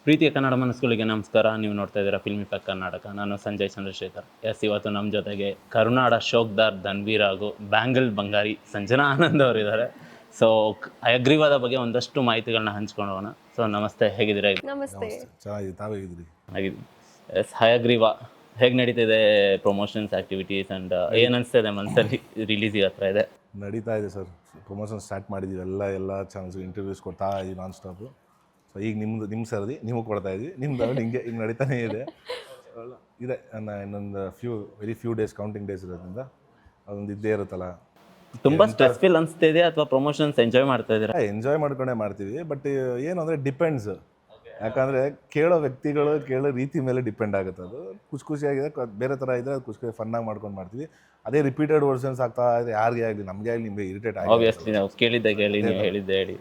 ಪ್ರೀತಿಯ ಕನ್ನಡ ಮನಸ್ಸುಗಳಿಗೆ ನಮಸ್ಕಾರ. ನೀವು ನೋಡ್ತಾ ಇದ್ದೀರಾ ಫಿಲ್ಮ್ ಇಫೆಕ್ಟ್ ಕರ್ನಾಟಕ. ನಾನು ಸಂಜಯ್ ಚಂದ್ರಶೇಖರ್. ಇವತ್ತು ನಮ್ಮ ಜೊತೆಗೆ ಕರುನಾಡ ಶೋಕ್ದಾರ್ ಧನ್ವೀರ್ ಹಾಗೂ ಬ್ಯಾಂಗಲ್ ಬಂಗಾರಿ ಸಂಜನಾ ಆನಂದ್ ಅವರಿದ್ದಾರೆ. ಸೊ ಹಯಗ್ರೀವದ ಬಗ್ಗೆ ಒಂದಷ್ಟು ಮಾಹಿತಿಗಳನ್ನ ಹಂಚ್ಕೊಳ್ಳೋಣ. ಸೊ ನಮಸ್ತೆ, ಹೇಗಿದ್ದೀರಾ? ನಮಸ್ತೆ. ಚೆನ್ನಾಗಿದೆ, ತಾವೇಗಿದ್ರಿ? ಹಾಗಿದ್ದೀನಿ. ಹಯಗ್ರೀವ ಹೇಗೆ ನಡೀತಿದೆ? ಪ್ರಮೋಷನ್ಸ್ ಆ್ಯಕ್ಟಿವಿಟೀಸ್ ಆ್ಯಂಡ್ ಏನು ಅನಿಸ್ತಿದೆ ಮನಸ್ಸಲ್ಲಿ? ರಿಲೀಸಿಗೆ ಹತ್ರ ಇದೆ, ನಡೀತಾ ಇದೆ ಸರ್. ಪ್ರಮೋಷನ್ ಸ್ಟಾರ್ಟ್ ಮಾಡಿದ್ದೀವಿ. ಎಲ್ಲ ಚಾನಲ್ಸ್ ಇಂಟರ್ವ್ಯೂಸ್ ಕೊಡ್ತಾ ಇದ್ದೀವಿ ನಾನ್ ಸ್ಟಾಪು. ಸೊ ಈಗ ನಿಮ್ಮ ಸರದಿ ನಿಮಗೆ ಕೊಡ್ತಾ ಇದ್ದೀವಿ. ನಿಮ್ದು ಹಿಂಗೆ ನಡೀತಾನೇ ಇದೆ. ಇನ್ನೊಂದು very few days counting days ಇರೋದ್ರಿಂದ ಅದೊಂದು ಇದ್ದೇ ಇರುತ್ತಲ್ಲ. ತುಂಬ ಸ್ಟ್ರೆಸ್ಫುಲ್ ಅನಿಸ್ತಿದೆ ಅಥವಾ ಪ್ರಮೋಷನ್ಸ್ ಎಂಜಾಯ್ ಮಾಡ್ತಾ ಇದ್ದೀರಾ? ಎಂಜಾಯ್ ಮಾಡ್ಕೊಂಡೇ ಮಾಡ್ತೀವಿ. ಬಟ್ ಏನು ಅಂದರೆ ಡಿಪೆಂಡ್ಸ್. ಯಾಕಂದರೆ ಕೇಳೋ ವ್ಯಕ್ತಿಗಳು ಕೇಳೋ ರೀತಿ ಮೇಲೆ ಡಿಪೆಂಡ್ ಆಗುತ್ತೆ. ಅದು ಖುಷಿಯಾಗಿದೆ, ಬೇರೆ ಥರ ಇದ್ದರೆ ಅದು ಖುಷಿ ಫನ್ನಾಗಿ ಮಾಡ್ಕೊಂಡು ಮಾಡ್ತೀವಿ. ಅದೇ ರಿಪೀಟೆಡ್ ವರ್ಷನ್ಸ್ ಆಗ್ತಾ ಇದೆ, ಯಾರಿಗೆ ಆಗಲಿ, ನಮಗೆ ಆಗಲಿ, ನಿಮಗೆ ಇರಿಟೇಟ್ ಆಗಿ ಆಬ್ವಿಯಸ್ಲಿ ನಾವು ಕೇಳಿದ್ದೆ ಕೇಳಿ, ನೀವು ಹೇಳಿದ್ದೆ ಹೇಳಿ.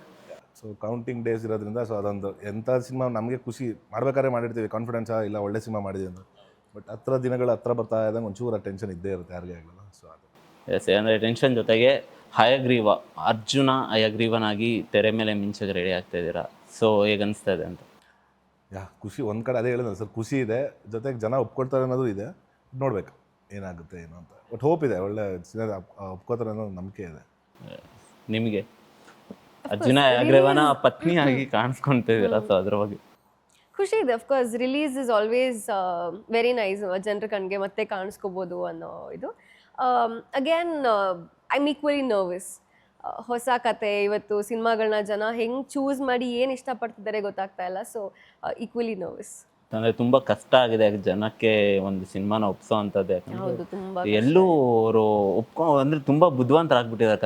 ಸೊ ಕೌಂಟಿಂಗ್ ಡೇಸ್ ಇರೋದ್ರಿಂದ ಸೊ ಅದೊಂದು ಎಂಥ ಸಿನಿಮಾ ನಮಗೆ ಖುಷಿ ಮಾಡ್ಬೇಕಾದ್ರೆ ಮಾಡಿರ್ತೀವಿ, ಕಾನ್ಫಿಡೆನ್ಸ್ ಇಲ್ಲ ಒಳ್ಳೆ ಸಿನಿಮಾ ಮಾಡಿದ್ದೀವಿ ಅಂತ. ಬಟ್ ದಿನಗಳು ಹತ್ರ ಬರ್ತಾ ಇದ್ದಂಗೆ ಒಂಚೂರು ಟೆನ್ಷನ್ ಇದ್ದೇ ಇರುತ್ತೆ, ಯಾರಿಗೆ ಆಗಲ್ಲ. ಸೊ ಅದು ಎಸ್, ಅಂದರೆ ಟೆನ್ಷನ್ ಜೊತೆಗೆ ಹಯಗ್ರೀವ ಅರ್ಜುನ ಹಯಗ್ರೀವನಾಗಿ ತೆರೆ ಮೇಲೆ ಮಿಂಚಕ್ಕೆ ರೆಡಿ ಆಗ್ತಾ ಇದ್ದೀರಾ. ಸೊ ಹೇಗೆ ಅನಿಸ್ತಾ ಇದೆ ಅಂತ? ಖುಷಿ ಒಂದು ಕಡೆ, ಅದೇ ಹೇಳಿದ ಸರ್, ಖುಷಿ ಇದೆ, ಜೊತೆಗೆ ಜನ ಒಪ್ಕೊಳ್ತಾರೆ ಅನ್ನೋದು ಇದೆ. ನೋಡ್ಬೇಕು ಏನಾಗುತ್ತೆ ಏನು ಅಂತ. ಬಟ್ ಹೋಪ್ ಇದೆ, ಒಳ್ಳೆ ಸಿನಿಮಾ ಒಪ್ಕೋತಾರೆ ಅನ್ನೋ ನಂಬಿಕೆ ಇದೆ. ನಿಮಗೆ ಅರ್ಜುನ ಹಯಗ್ರೀವನ ಪತ್ನಿಯಾಗಿ ಕಾಣಿಸ್ಕೊಳ್ತಿದ್ದೀರಾ, ಸೊ ಅದ್ರ ಬಗ್ಗೆ ಖುಷಿ ಇದೆ. Of course release is always very nice. ಜನರ ಕಣ್ಗೆ ಮತ್ತೆ ಕಾಣಿಸ್ಕೋಬೋದು ಅನ್ನೋ ಇದು. Again I am equally nervous. ಹೊಸ ಕತೆ, ಇವತ್ತು ಸಿನಿಮಾಗಳನ್ನ ಜನ ಹೆಂಗೆ ಚೂಸ್ ಮಾಡಿ ಏನು ಇಷ್ಟಪಡ್ತಿದ್ದಾರೆ ಗೊತ್ತಾಗ್ತಾ ಇಲ್ಲ. So equally nervous. ಅಂದರೆ ತುಂಬ ಕಷ್ಟ ಆಗಿದೆ ಜನಕ್ಕೆ ಒಂದು ಸಿನಿಮಾನ ಒಪ್ಸೋ ಅಂಥದ್ದು. ಹೌದು, ತುಂಬಾ ಎಲ್ಲೂ ಅವರು ಅಂದರೆ ತುಂಬ ಬುದ್ಧಿವಂತರಾಗ್ಬಿಟ್ಟಿದ್ದಾರೆ.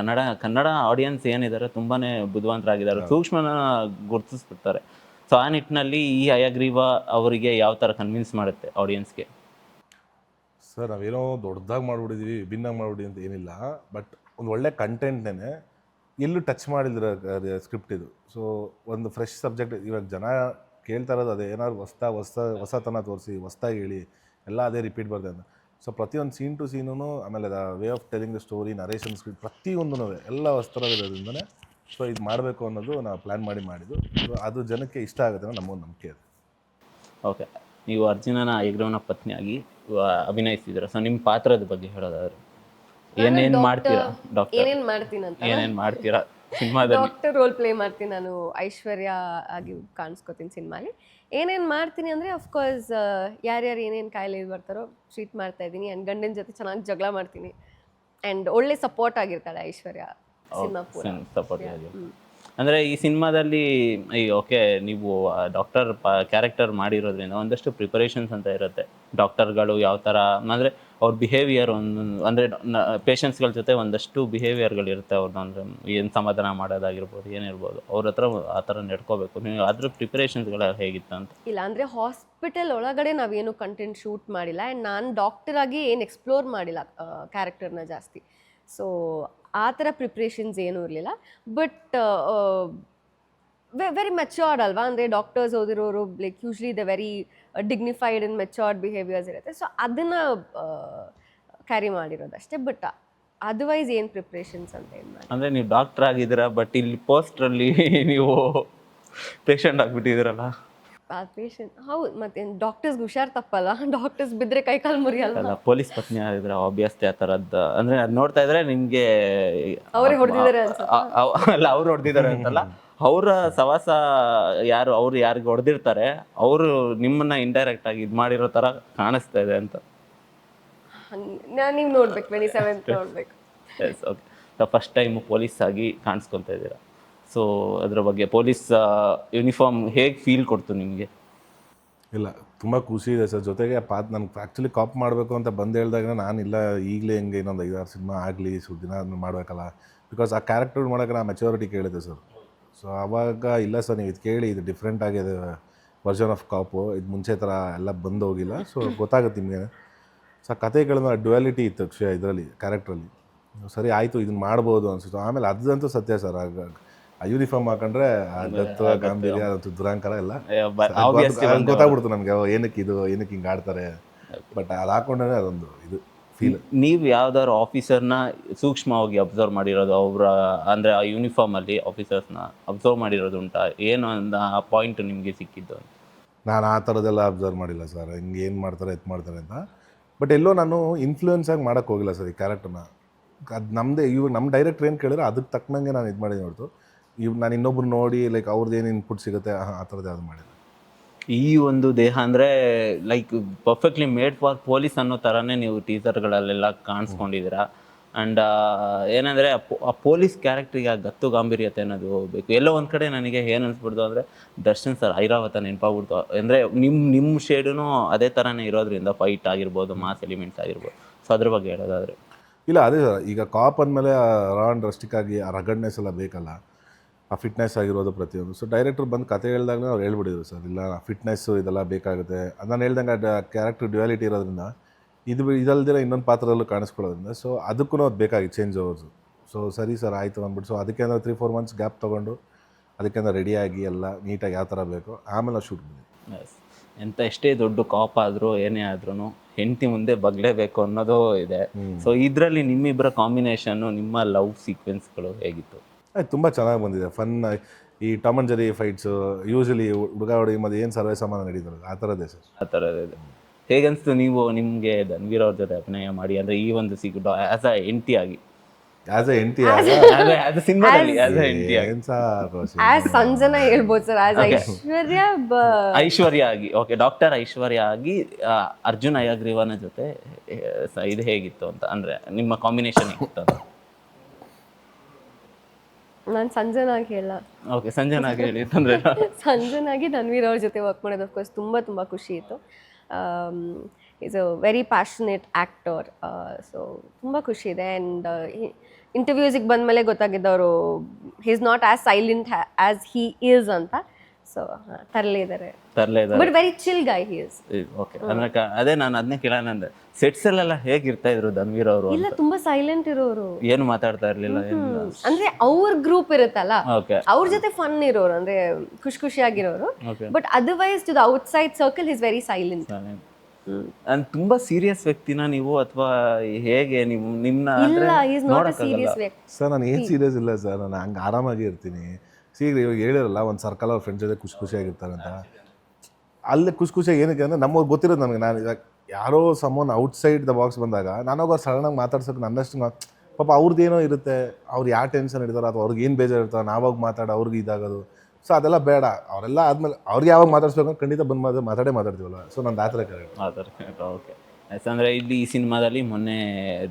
ಕನ್ನಡ ಆಡಿಯನ್ಸ್ ಏನಿದ್ದಾರೆ ತುಂಬಾ ಬುದ್ಧಿವಂತರಾಗಿದ್ದಾರೆ, ಸೂಕ್ಷ್ಮನ ಗುರುತಿಸ್ಬಿಡ್ತಾರೆ. ಸೊ ಆ ನಿಟ್ಟಿನಲ್ಲಿ ಈ ಹಯಗ್ರೀವ ಅವರಿಗೆ ಯಾವ ಥರ ಕನ್ವಿನ್ಸ್ ಮಾಡುತ್ತೆ ಆಡಿಯನ್ಸ್ಗೆ? ಸರ್, ನಾವೇನೋ ದೊಡ್ಡದಾಗಿ ಮಾಡ್ಬಿಟ್ಟಿದ್ದೀವಿ, ವಿಭಿನ್ನಾಗಿ ಮಾಡ್ಬಿಟ್ಟಿದ್ದೀವಿ ಅಂತ ಏನಿಲ್ಲ. ಬಟ್ ಒಂದು ಒಳ್ಳೆ ಕಂಟೆಂಟ್ನೇ ಎಲ್ಲೂ ಟಚ್ ಮಾಡಿದ್ರೆ ಸ್ಕ್ರಿಪ್ಟ್ ಇದು. ಸೊ ಒಂದು ಫ್ರೆಶ್ ಸಬ್ಜೆಕ್ಟ್. ಇವಾಗ ಜನ ಕೇಳ್ತಾ ಇರೋದು ಅದೇ, ಏನಾದ್ರು ಹೊಸತನ ತೋರಿಸಿ, ಹೊಸ್ದಾಗಿ ಹೇಳಿ, ಎಲ್ಲ ಅದೇ ರಿಪೀಟ್ ಬರ್ತದೆ ಅಂತ. ಸೊ ಪ್ರತಿಯೊಂದು ಸೀನ್ ಟು ಸೀನೂ, ಆಮೇಲೆ way of telling the story, narration script, ಪ್ರತಿಯೊಂದೂ ಎಲ್ಲ ಹೊಸ್ತರದಿರೋದ್ರಿಂದನೇ ಸೊ ಇದು ಮಾಡಬೇಕು ಅನ್ನೋದು ನಾವು ಪ್ಲ್ಯಾನ್ ಮಾಡಿದ್ದು. ಸೊ ಅದು ಜನಕ್ಕೆ ಇಷ್ಟ ಆಗುತ್ತೆ ಅನ್ನೋ ನಮಗೊಂದು ನಂಬಿಕೆ ಇದೆ. ಓಕೆ, ನೀವು ಅರ್ಜುನನ ಹಯಗ್ರೀವನ ಪತ್ನಿಯಾಗಿ ಅಭಿನಯಿಸಿದ್ದೀರಾ. ಸೊ ನಿಮ್ಮ ಪಾತ್ರದ ಬಗ್ಗೆ ಹೇಳೋದಾದ್ರೆ ಏನೇನು ಮಾಡ್ತೀರಾ? ಏನೇನು ಮಾಡ್ತೀನಂತ, ಏನೇನು ಮಾಡ್ತೀರಾ ಸಿನಿಮಾದಲ್ಲಿ? ಡಾಕ್ಟರ್ ರೋಲ್ ಪ್ಲೇ ಮಾಡ್ತೀನಿ ನಾನು. ಐಶ್ವರ್ಯ ಆಗಿ ಕಾಣಿಸ್ಕೋತೀನಿ ಸಿನಿಮಾಲಿ. ಏನೇನು ಮಾಡ್ತೀನಿ ಅಂದರೆ, ಅಫ್ಕೋರ್ಸ್ ಯಾರ್ಯಾರು ಏನೇನು ಕಾಯಿಲೆ ಬರ್ತಾರೋ ಟ್ರೀಟ್ ಮಾಡ್ತಾ ಇದ್ದೀನಿ. ಆ್ಯಂಡ್ ಗಂಡನ ಜೊತೆ ಚೆನ್ನಾಗಿ ಜಗಳ ಮಾಡ್ತೀನಿ. ಆ್ಯಂಡ್ ಒಳ್ಳೆ ಸಪೋರ್ಟ್ ಆಗಿರ್ತಾಳೆ ಐಶ್ವರ್ಯ ಸಿನಿಮಾ ಪೂರ. ಸಪೋರ್ಟ್ ಆಗಿ. ಅಂದರೆ ಈ ಸಿನಿಮಾದಲ್ಲಿ ಓಕೆ, ನೀವು ಡಾಕ್ಟರ್ ಕ್ಯಾರೆಕ್ಟರ್ ಮಾಡಿರೋದ್ರಿಂದ ಒಂದಷ್ಟು ಪ್ರಿಪರೇಷನ್ಸ್ ಅಂತ ಇರುತ್ತೆ. ಡಾಕ್ಟರ್ಗಳು ಯಾವ ಥರ ಅಂದರೆ ಅವ್ರ ಬಿಹೇವಿಯರ್, ಅಂದರೆ ಪೇಷಂಟ್ಸ್ಗಳ ಜೊತೆ ಒಂದಷ್ಟು ಬಿಹೇವಿಯರ್ಗಳಿರುತ್ತೆ. ಅವ್ರನ್ನ ಅಂದರೆ ಏನು ಸಮಾಧಾನ ಮಾಡೋದಾಗಿರ್ಬೋದು, ಏನಿರ್ಬೋದು, ಅವ್ರ ಹತ್ರ ಆ ಥರ ನಡ್ಕೋಬೇಕು. ನೀವು ಅದ್ರ ಪ್ರಿಪರೇಷನ್ಸ್ಗಳು ಹೇಗಿತ್ತು ಅಂತ? ಇಲ್ಲ, ಅಂದರೆ ಹಾಸ್ಪಿಟಲ್ ಒಳಗಡೆ ನಾವೇನು ಕಂಟೆಂಟ್ ಶೂಟ್ ಮಾಡಿಲ್ಲ. ಆ್ಯಂಡ್ ನಾನು ಡಾಕ್ಟರ್ ಆಗಿ ಏನು ಎಕ್ಸ್ಪ್ಲೋರ್ ಮಾಡಿಲ್ಲ ಕ್ಯಾರೆಕ್ಟರ್ನ ಜಾಸ್ತಿ. ಸೊ ಆ ಥರ ಪ್ರಿಪ್ರೇಷನ್ಸ್ ಏನೂ ಇರಲಿಲ್ಲ. ಬಟ್ ವೆರಿ ಮೆಚ್ಯೂರ್ಡ್ ಅಲ್ವಾ. ಅಂದರೆ ಡಾಕ್ಟರ್ಸ್ ಓದಿರೋರು like usually the very dignified and matured behaviours ಇರುತ್ತೆ. ಸೊ ಅದನ್ನು ಕ್ಯಾರಿ ಮಾಡಿರೋದಷ್ಟೇ. ಬಟ್ ಅದರ್ವೈಸ್ ಏನು ಪ್ರಿಪ್ರೇಷನ್ಸ್ ಅಂತ ಏನು ಮಾಡಿ. ಅಂದರೆ ನೀವು ಡಾಕ್ಟರ್ ಆಗಿದ್ದೀರಾ, ಬಟ್ ಇಲ್ಲಿ ಪೋಸ್ಟ್ರಲ್ಲಿ ನೀವು ಪೇಷಂಟ್ ಆಗಿಬಿಟ್ಟಿದ್ದೀರಲ್ಲ. ಆ ಪೇಷಂಟ್ ಹೌದು, ಮತ್ತೇನು ಡಾಕ್ಟರ್ಸ್ಗೆ ಹುಷಾರು ತಪ್ಪಲ್ಲ. ಡಾಕ್ಟರ್ಸ್ ಬಿದ್ದರೆ ಕೈಕಾಲು ಮುರಿಯಲ್ಲ. ಪೊಲೀಸ್ ಪತ್ನಿ ಆಗಿದ್ರೆ ಆಬ್ವಿಯಸ್ಲಿ ಆ ಥರದ್ದು. ಅಂದರೆ ಅದು ನೋಡ್ತಾ ಇದ್ರೆ ನಿಮಗೆ ಅವರೇ ಹೊಡೆದಿದ್ದಾರೆ ಅಲ್ಲ, ಅವ್ರು ಹೊಡೆದಿದ್ದಾರೆ ಅಂತಲ್ಲ, ಅವರ ಸವಾಸ ಅವ್ರು ಯಾರಿಗೆ ಹೊಡೆದಿರ್ತಾರೆ ಅವರು ನಿಮ್ಮನ್ನ ಇಂಡೈರೆಕ್ಟ್ ಆಗಿ ಇದು ಮಾಡಿರೋ ಥರ ಕಾಣಿಸ್ತಾ ಇದೆ ಅಂತ. ನೀವು ನೋಡ್ಬೇಕು, 27th ನೋಡ್ಬೇಕು. Yes, okay. First time police ಆಗಿ ಕಾಣಿಸ್ಕೊತಾ ಇದ್ದೀರಾ. ಸೊ ಅದ್ರ ಬಗ್ಗೆ ಪೊಲೀಸ್ ಯೂನಿಫಾರ್ಮ್ ಹೇಗೆ ಫೀಲ್ ಕೊಡ್ತು ನಿಮಗೆ? ಇಲ್ಲ, ತುಂಬ ಖುಷಿ ಇದೆ ಸರ್. ಜೊತೆಗೆ ನನಗೆ ಆ್ಯಕ್ಚುಲಿ ಕಾಪ್ ಮಾಡಬೇಕು ಅಂತ ಬಂದು ಹೇಳಿದಾಗ ನಾನಿಲ್ಲ, ಈಗಲೇ ಹಿಂಗೆ ಇನ್ನೊಂದು 5-6 ಸಿನಿಮಾ ಆಗಲಿ, ದಿನ ಮಾಡಬೇಕಲ್ಲ. ಬಿಕಾಸ್ ಆ ಕ್ಯಾರೆಕ್ಟರ್ ಮಾಡೋಕೆ ನಾನು ಮೆಚೂರಿಟಿ ಕೇಳಿದೆ ಸರ್. ಸೊ ಆವಾಗ ಇಲ್ಲ ಸರ್, ನೀವು ಇದು ಕೇಳಿ, ಇದು ಡಿಫ್ರೆಂಟ್ ಆಗಿದೆ ವರ್ಷನ್ ಆಫ್ ಕಾಪು, ಇದು ಮುಂಚೆ ಥರ ಎಲ್ಲ ಬಂದು ಹೋಗಿಲ್ಲ. ಸೊ ಗೊತ್ತಾಗುತ್ತೆ ನಿಮಗೆ. ಸೊ ಕತೆ ಕೇಳಿದ ಡ್ಯುಯಾಲಿಟಿ ಇತ್ತು ಇದರಲ್ಲಿ, ಕ್ಯಾರೆಕ್ಟ್ರಲ್ಲಿ. ಸರಿ ಆಯಿತು, ಇದನ್ನು ಮಾಡ್ಬೋದು ಅನಿಸ್ತು. ಆಮೇಲೆ ಅದಂತೂ ಸತ್ಯ ಸರ್. ಆ ಯೂನಿಫಾರ್ಮ್ ಹಾಕೊಂಡ್ರೆ ಗತ್ತು, ಗಾಂಭೀರ್ಯ, ದುರಾಂಕಾರ ಎಲ್ಲ ಗೊತ್ತಾಗ್ಬಿಡ್ತು ನಮಗೆ, ಏನಕ್ಕೆ ಹಿಂಗೆ ಆಡ್ತಾರೆ. ಬಟ್ ಅದು ಹಾಕೊಂಡ್ರೆ ಅದೊಂದು ಇದು ಫೀಲ್. ನೀವು ಯಾವ್ದಾದ್ರು ಆಫೀಸರ್ನ ಸೂಕ್ಷ್ಮವಾಗಿ ಅಬ್ಸರ್ವ್ ಮಾಡಿರೋದು, ಅವರ ಅಂದರೆ ಆ ಯೂನಿಫಾರ್ಮಲ್ಲಿ ಆಫೀಸರ್ಸ್ನ ಅಬ್ಸರ್ವ್ ಮಾಡಿರೋದು ಉಂಟಾ? ಏನು ಆ ಪಾಯಿಂಟ್ ನಿಮಗೆ ಸಿಕ್ಕಿದ್ದು? ನಾನು ಆ ಥರದ್ದೆಲ್ಲ ಅಬ್ಸರ್ವ್ ಮಾಡಿಲ್ಲ ಸರ್, ಹಿಂಗೆ ಏನು ಮಾಡ್ತಾರೆ ಅಂತ. ಬಟ್ ಎಲ್ಲೋ ನಾನು ಇನ್ಫ್ಲೂಯೆನ್ಸ್ ಆಗಿ ಮಾಡೋಕ್ಕೆ ಹೋಗಿಲ್ಲ ಸರ್ ಈ ಕ್ಯಾರೆಕ್ಟರ್ನ. ಅದು ನಮ್ಮದೇ ಇವಾಗ ನಮ್ಮ ಡೈರೆಕ್ಟ್ರ್ ಏನು ಕೇಳಿದ್ರೆ ಅದಕ್ಕೆ ತಕ್ಕನಂಗೆ ನಾನು ಇದು ಮಾಡಿದ್ದೀನಿ ಹೊರತು ನಾನು ಇನ್ನೊಬ್ರು ನೋಡಿ ಲೈಕ್ ಅವ್ರದ್ದು ಏನು ಇನ್ಪುಟ್ ಸಿಗುತ್ತೆ ಆ ಥರದ್ದು ಯಾವುದು ಮಾಡಿಲ್ಲ. ಈ ಒಂದು ದೇಹ ಅಂದರೆ like perfectly made for police ಅನ್ನೋ ಥರನೇ ನೀವು ಟೀಸರ್ಗಳಲ್ಲೆಲ್ಲ ಕಾಣಿಸ್ಕೊಂಡಿದ್ದೀರಾ. ಆ್ಯಂಡ್ ಏನಂದರೆ ಆ ಪೊಲೀಸ್ ಕ್ಯಾರೆಕ್ಟ್ರಿಗೆ ಆ ಗತ್ತು ಗಾಂಭೀರ್ಯತೆ ಅನ್ನೋದು ಬೇಕು. ಎಲ್ಲೋ ಒಂದು ಕಡೆ ನನಗೆ ಏನು ಅನಿಸ್ಬಿಡ್ತು ಅಂದರೆ ದರ್ಶನ್ ಸರ್ ಐರಾವತ ನೆನಪಾಗ್ಬಿಡ್ತು. ಅಂದರೆ ನಿಮ್ಮ ಶೇಡೂ ಅದೇ ಥರನೇ ಇರೋದ್ರಿಂದ ಫೈಟ್ ಆಗಿರ್ಬೋದು, ಮಾಸ್ ಎಲಿಮೆಂಟ್ಸ್ ಆಗಿರ್ಬೋದು. ಸೊ ಅದ್ರ ಬಗ್ಗೆ ಹೇಳೋದಾದರೆ ಇಲ್ಲ ಅದೇ ಸರ್, ಈಗ ಕಾಪ್ ಅಂದಮೇಲೆ ರಾ ಆ್ಯಂಡ್ ರಸ್ಟಿಕ್ ಆಗಿ ಆ ರಗಡ್ನೆಸ್ ಎಲ್ಲ ಬೇಕಲ್ಲ, ಆ ಫಿಟ್ನೆಸ್ ಆಗಿರೋದು ಪ್ರತಿಯೊಂದು. ಸೊ ಡೈರೆಕ್ಟ್ರ್ ಬಂದು ಕತೆ ಹೇಳಿದಾಗ ಅವ್ರು ಹೇಳ್ಬಿಟ್ಟಿದ್ರು ಸರ್, ಇಲ್ಲ ಫಿಟ್ನೆಸ್ಸು ಇದೆಲ್ಲ ಬೇಕಾಗುತ್ತೆ. ಅದು ನಾನು ಹೇಳ್ದಂಗೆ ಕ್ಯಾರೆಕ್ಟರ್ ಡ್ಯುಯಾಲಿಟಿ ಇರೋದ್ರಿಂದ ಇದಲ್ದಿರ ಇನ್ನೊಂದು ಪಾತ್ರದಲ್ಲೂ ಕಾಣಿಸ್ಕೊಳ್ಳೋದ್ರಿಂದ ಸೊ ಅದಕ್ಕೂ ಅದು ಬೇಕಾಗಿತ್ತು ಚೇಂಜ್ ಓವರ್ಸು. ಸೊ ಸರಿ ಸರ್ ಆಯಿತು ಅಂದ್ಬಿಟ್ಟು ಸೊ ಅದಕ್ಕೆ ಅಂದರೆ 3-4 ಮಂತ್ಸ್ ಗ್ಯಾಪ್ ತೊಗೊಂಡು ಅದಕ್ಕೆ ರೆಡಿಯಾಗಿ ಎಲ್ಲ ನೀಟಾಗಿ ಯಾವ ಥರ ಬೇಕು ಆಮೇಲೆ ನಾವು ಶೂಟ್ ಮಾಡಿದ್ವಿ. ಎಸ್, ಎಂಥ ಎಷ್ಟೇ ದೊಡ್ಡ ಕಾಪ್ ಆದರೂ ಏನೇ ಆದ್ರೂ ಹೆಂಡತಿ ಮುಂದೆ ಬಗ್ಲೇಬೇಕು ಅನ್ನೋದು ಇದೆ. ಸೊ ಇದರಲ್ಲಿ ನಿಮ್ಮಿಬ್ಬರ ಕಾಂಬಿನೇಷನ್ನು, ನಿಮ್ಮ ಲವ್ ಸೀಕ್ವೆನ್ಸ್ಗಳು ಹೇಗಿತ್ತು? ತುಂಬ ಚೆನ್ನಾಗಿ ಬಂದಿದೆ. ಫನ್ ಈ Tom and Jerry fights usually ಹುಡುಗ ಹುಡುಗಿ ಮಧ್ಯೆ ಏನು ಸರ್ವೇ ಸಾಮಾನು ನಡೀತಾರೆ ಆ ಥರದ್ದೇ ಸರ್. ಆ ಥರದ್ದು ಹೇಗನ್ನಿಸ್ತು ನಿಮಗೆ ಧನ್ವೀರ್ ಅವ್ರ ಜೊತೆ ಅಭಿನಯ ಮಾಡಿ? ಅಂದರೆ ಈ ಒಂದು ಆ್ಯಸ್ ಅ ಎಂಟಿ ಆಗಿ, ಆ್ಯಸ್ ಎ ಎಂಟಿ ಸಿನಿಮಾದಲ್ಲಿ ಆ್ಯಸ್ ಅ ಎಂಟಿ ಆಗಿ, ಏನು ಸರ್ ಆಸ್ ಸಂಜನಾ ಹೇಳ್ಬೋದು ಸರ್, ಆಸ್ ಐಶ್ವರ್ಯ ಐಶ್ವರ್ಯ ಆಗಿ, ಓಕೆ, ಡಾಕ್ಟರ್ ಐಶ್ವರ್ಯ ಆಗಿ ಅರ್ಜುನ್ ಅಯ್ಯಗ್ರೀವನ ಜೊತೆ ಇದು ಹೇಗಿತ್ತು ಅಂತ, ಅಂದರೆ ನಿಮ್ಮ ಕಾಂಬಿನೇಷನ್ ಹೇಗಿತ್ತು ಅಂತ? ನಾನು ಸಂಜನಾಗಿ ಹೇಳ ಓಕೆ, ಸಂಜನಾಗಿ ಹೇಳಿ ತೊಂದರೆ. ಸಂಜನಾಗಿ ಧನ್ವೀರ್ ಅವ್ರ ಜೊತೆ ವರ್ಕ್ ಮಾಡೋದು ಅಫ್ಕೋರ್ಸ್ ತುಂಬ ಖುಷಿ ಇತ್ತು. Is a very passionate actor. So ತುಂಬ ಖುಷಿ ಇದೆ. ಆ್ಯಂಡ್ ಇಂಟರ್ವ್ಯೂಸಿಗೆ ಬಂದಮೇಲೆ ಗೊತ್ತಾಗಿದ್ದವರು he is not as silent as he is ಅಂತ. ಸೊ ತರಲೇ ಇದ್ದಾರೆ, but very chill guy he is. Okay, ಅದೇ ನಾನು ಅದನ್ನೇ ಕೇಳೋಣ ಅಂದೆ, ಸೆಟ್ಸಲ್ಲೆಲ್ಲ ಹೇಗಿರ್ತಾ ಇದ್ರು ಧನ್ವೀರ್ ಅವರು? ಇಲ್ಲ, ತುಂಬಾ ಸೈಲೆಂಟ್ ಇರೋರು, ಏನು ಮಾತಾಡ್ತಾ ಇರಲಿಲ್ಲ. ಅಂದ್ರೆ ಅವ್ರ ಗ್ರೂಪ್ ಇರುತ್ತಲ್ಲ, ಓಕೆ, ಅವ್ರ ಜೊತೆ ಫನ್ ಇರೋರು, ಅಂದ್ರೆ ಖುಷಿಯಾಗಿರೋರು. But otherwise to the outside circle is very silent. ತುಂಬಾ ಸೀರಿಯಸ್ ವ್ಯಕ್ತಿನ ನೀವು, ಅಥವಾ ಹೇಗೆ ನೀವು ನಿಮ್ಮನ್ನ? ಇಲ್ಲ, he is not a serious ವ್ಯಕ್ತಿ ಸರ್. ನಾನು ಏನು ಸೀರಿಯಸ್ ಇಲ್ಲ ಸರ್, ನಾನು ಹಂಗೆ ಆರಾಮಾಗಿ ಇರ್ತೀನಿ. ಇವಾಗ ಹೇಳಿರಲ್ಲ ಒಂದು ಸರ್ಕಲ್ ಅವ್ರ ಫ್ರೆಂಡ್ಸ್ ಜೊತೆ ಖುಷಿಯಾಗಿರ್ತಾರೆ ಅಂತ. ಅಲ್ಲೇ ಖುಷಿಯಾಗಿ ಏನಕ್ಕೆ ಅಂದರೆ ನಮಗೆ ಗೊತ್ತಿರೋದು ನನಗೆ. ನಾನು ಇವಾಗ ಯಾರೋ ಸಮೋನ್ ಔಟ್ಸೈಡ್ ದ ಬಾಕ್ಸ್ ಬಂದಾಗ ನಾನು ಅವ್ರು ಸಡನ್ನಾಗಿ ಮಾತಾಡ್ಸೋಕೆ ನನ್ನಷ್ಟು ಪಾಪ ಅವ್ರದ್ದೇನೋ ಇರುತ್ತೆ, ಅವ್ರು ಯಾವ ಟೆನ್ಷನ್ ಹಿಡಿದಾರೋ ಅಥವಾ ಅವ್ರಿಗೆ ಏನು ಬೇಜಾರು ಇರ್ತಾರೋ ನಾವಾಗ ಮಾತಾಡೋ ಅವ್ರಿಗೆ ಇದಾಗೋದು. ಸೊ ಅದೆಲ್ಲ ಬೇಡ. ಅವರೆಲ್ಲ ಆದಮೇಲೆ ಅವ್ರಿಗೆ ಯಾವಾಗ ಮಾತಾಡ್ಸ್ಬೇಕು ಖಂಡಿತ ಬಂದು ಮಾತಾಡ್ತೀವಲ್ಲ. ಸೊ ನಂದು ಆ ಥರ ಕರೆಕ್ಟ್. ಓಕೆ, ಅಂದರೆ ಇಲ್ಲಿ ಈ ಸಿನಿಮಾದಲ್ಲಿ ಮೊನ್ನೆ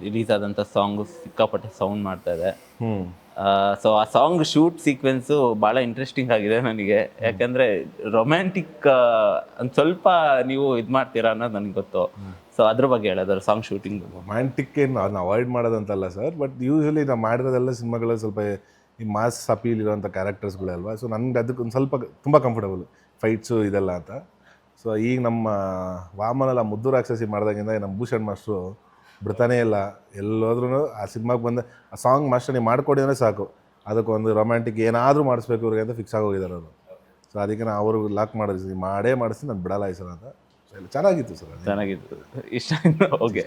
ರಿಲೀಸ್ ಆದಂಥ ಸಾಂಗು ಸಿಕ್ಕಾಪಟ್ಟೆ ಸೌಂಡ್ ಮಾಡ್ತಾ ಇದೆ. ಸೊ ಆ ಸಾಂಗ್ ಶೂಟ್ ಸೀಕ್ವೆನ್ಸು ಭಾಳ ಇಂಟ್ರೆಸ್ಟಿಂಗ್ ಆಗಿದೆ ನನಗೆ. ಯಾಕಂದರೆ ರೊಮ್ಯಾಂಟಿಕ್ ಒಂದು ಸ್ವಲ್ಪ ನೀವು ಇದು ಮಾಡ್ತೀರಾ ಅನ್ನೋದು ನನಗೆ ಗೊತ್ತು. ಸೊ ಅದ್ರ ಬಗ್ಗೆ ಹೇಳೋದಾದ್ರೆ ಸಾಂಗ್ ಶೂಟಿಂಗ್ ರೊಮ್ಯಾಂಟಿಕ್ ಏನು ಅದನ್ನ ಅವಾಯ್ಡ್ ಮಾಡೋದಂತಲ್ಲ ಸರ್, ಬಟ್ ಯೂಶಲಿ ನಾವು ಮಾಡಿರೋದೆಲ್ಲ ಸಿನಿಮಾಗಳಲ್ಲಿ ಸ್ವಲ್ಪ ಈ ಮಾಸ್ ಅಪೀಲ್ ಇರೋಂಥ ಕ್ಯಾರೆಕ್ಟರ್ಸ್ಗಳೇ ಅಲ್ವಾ. ಸೊ ನನಗೆ ಅದಕ್ಕೆ ಒಂದು ಸ್ವಲ್ಪ ತುಂಬ ಕಂಫರ್ಟಬಲ್ ಫೈಟ್ಸು ಇದೆಲ್ಲ ಅಂತ. ಸೊ ಈಗ ನಮ್ಮ ವಾಮನೆಲ್ಲ ಮುದ್ದು ರಾಕ್ಷಸಿ ಮಾಡಿದಾಗಿಂದ ನಮ್ಮ ಭೂಷಣ್ ಮಾಸ್ಟ್ರು ಬಿಡ್ತಾನೇ ಇಲ್ಲ. ಎಲ್ಲೋದ್ರೂ ಆ ಸಿನಿಮಾಗೆ ಬಂದು ಆ ಸಾಂಗ್ ಮಾಸ್ಟರ್ ನೀವು ಮಾಡಿಕೊಡಿ ಅಂದರೆ ಸಾಕು, ಅದಕ್ಕೊಂದು ರೊಮ್ಯಾಂಟಿಕ್ ಏನಾದರೂ ಮಾಡಿಸ್ಬೇಕು ಇವ್ರಿಗೆ ಅಂತ ಫಿಕ್ಸ್ ಆಗೋಗಿದ್ದಾರೆ ಅವರು. ಸೊ ಅದಕ್ಕೆ ನಾನು ಅವ್ರಿಗೆ ಲಾಕ್ ಮಾಡಿಸಿ ನಾನು ಬಿಡಲ್ಲ ಈ ಸಲ ಅಂತ. ಚೆನ್ನಾಗಿತ್ತು ಸರ್, ಚೆನ್ನಾಗಿತ್ತು, ಇಷ್ಟ. ಓಕೆ,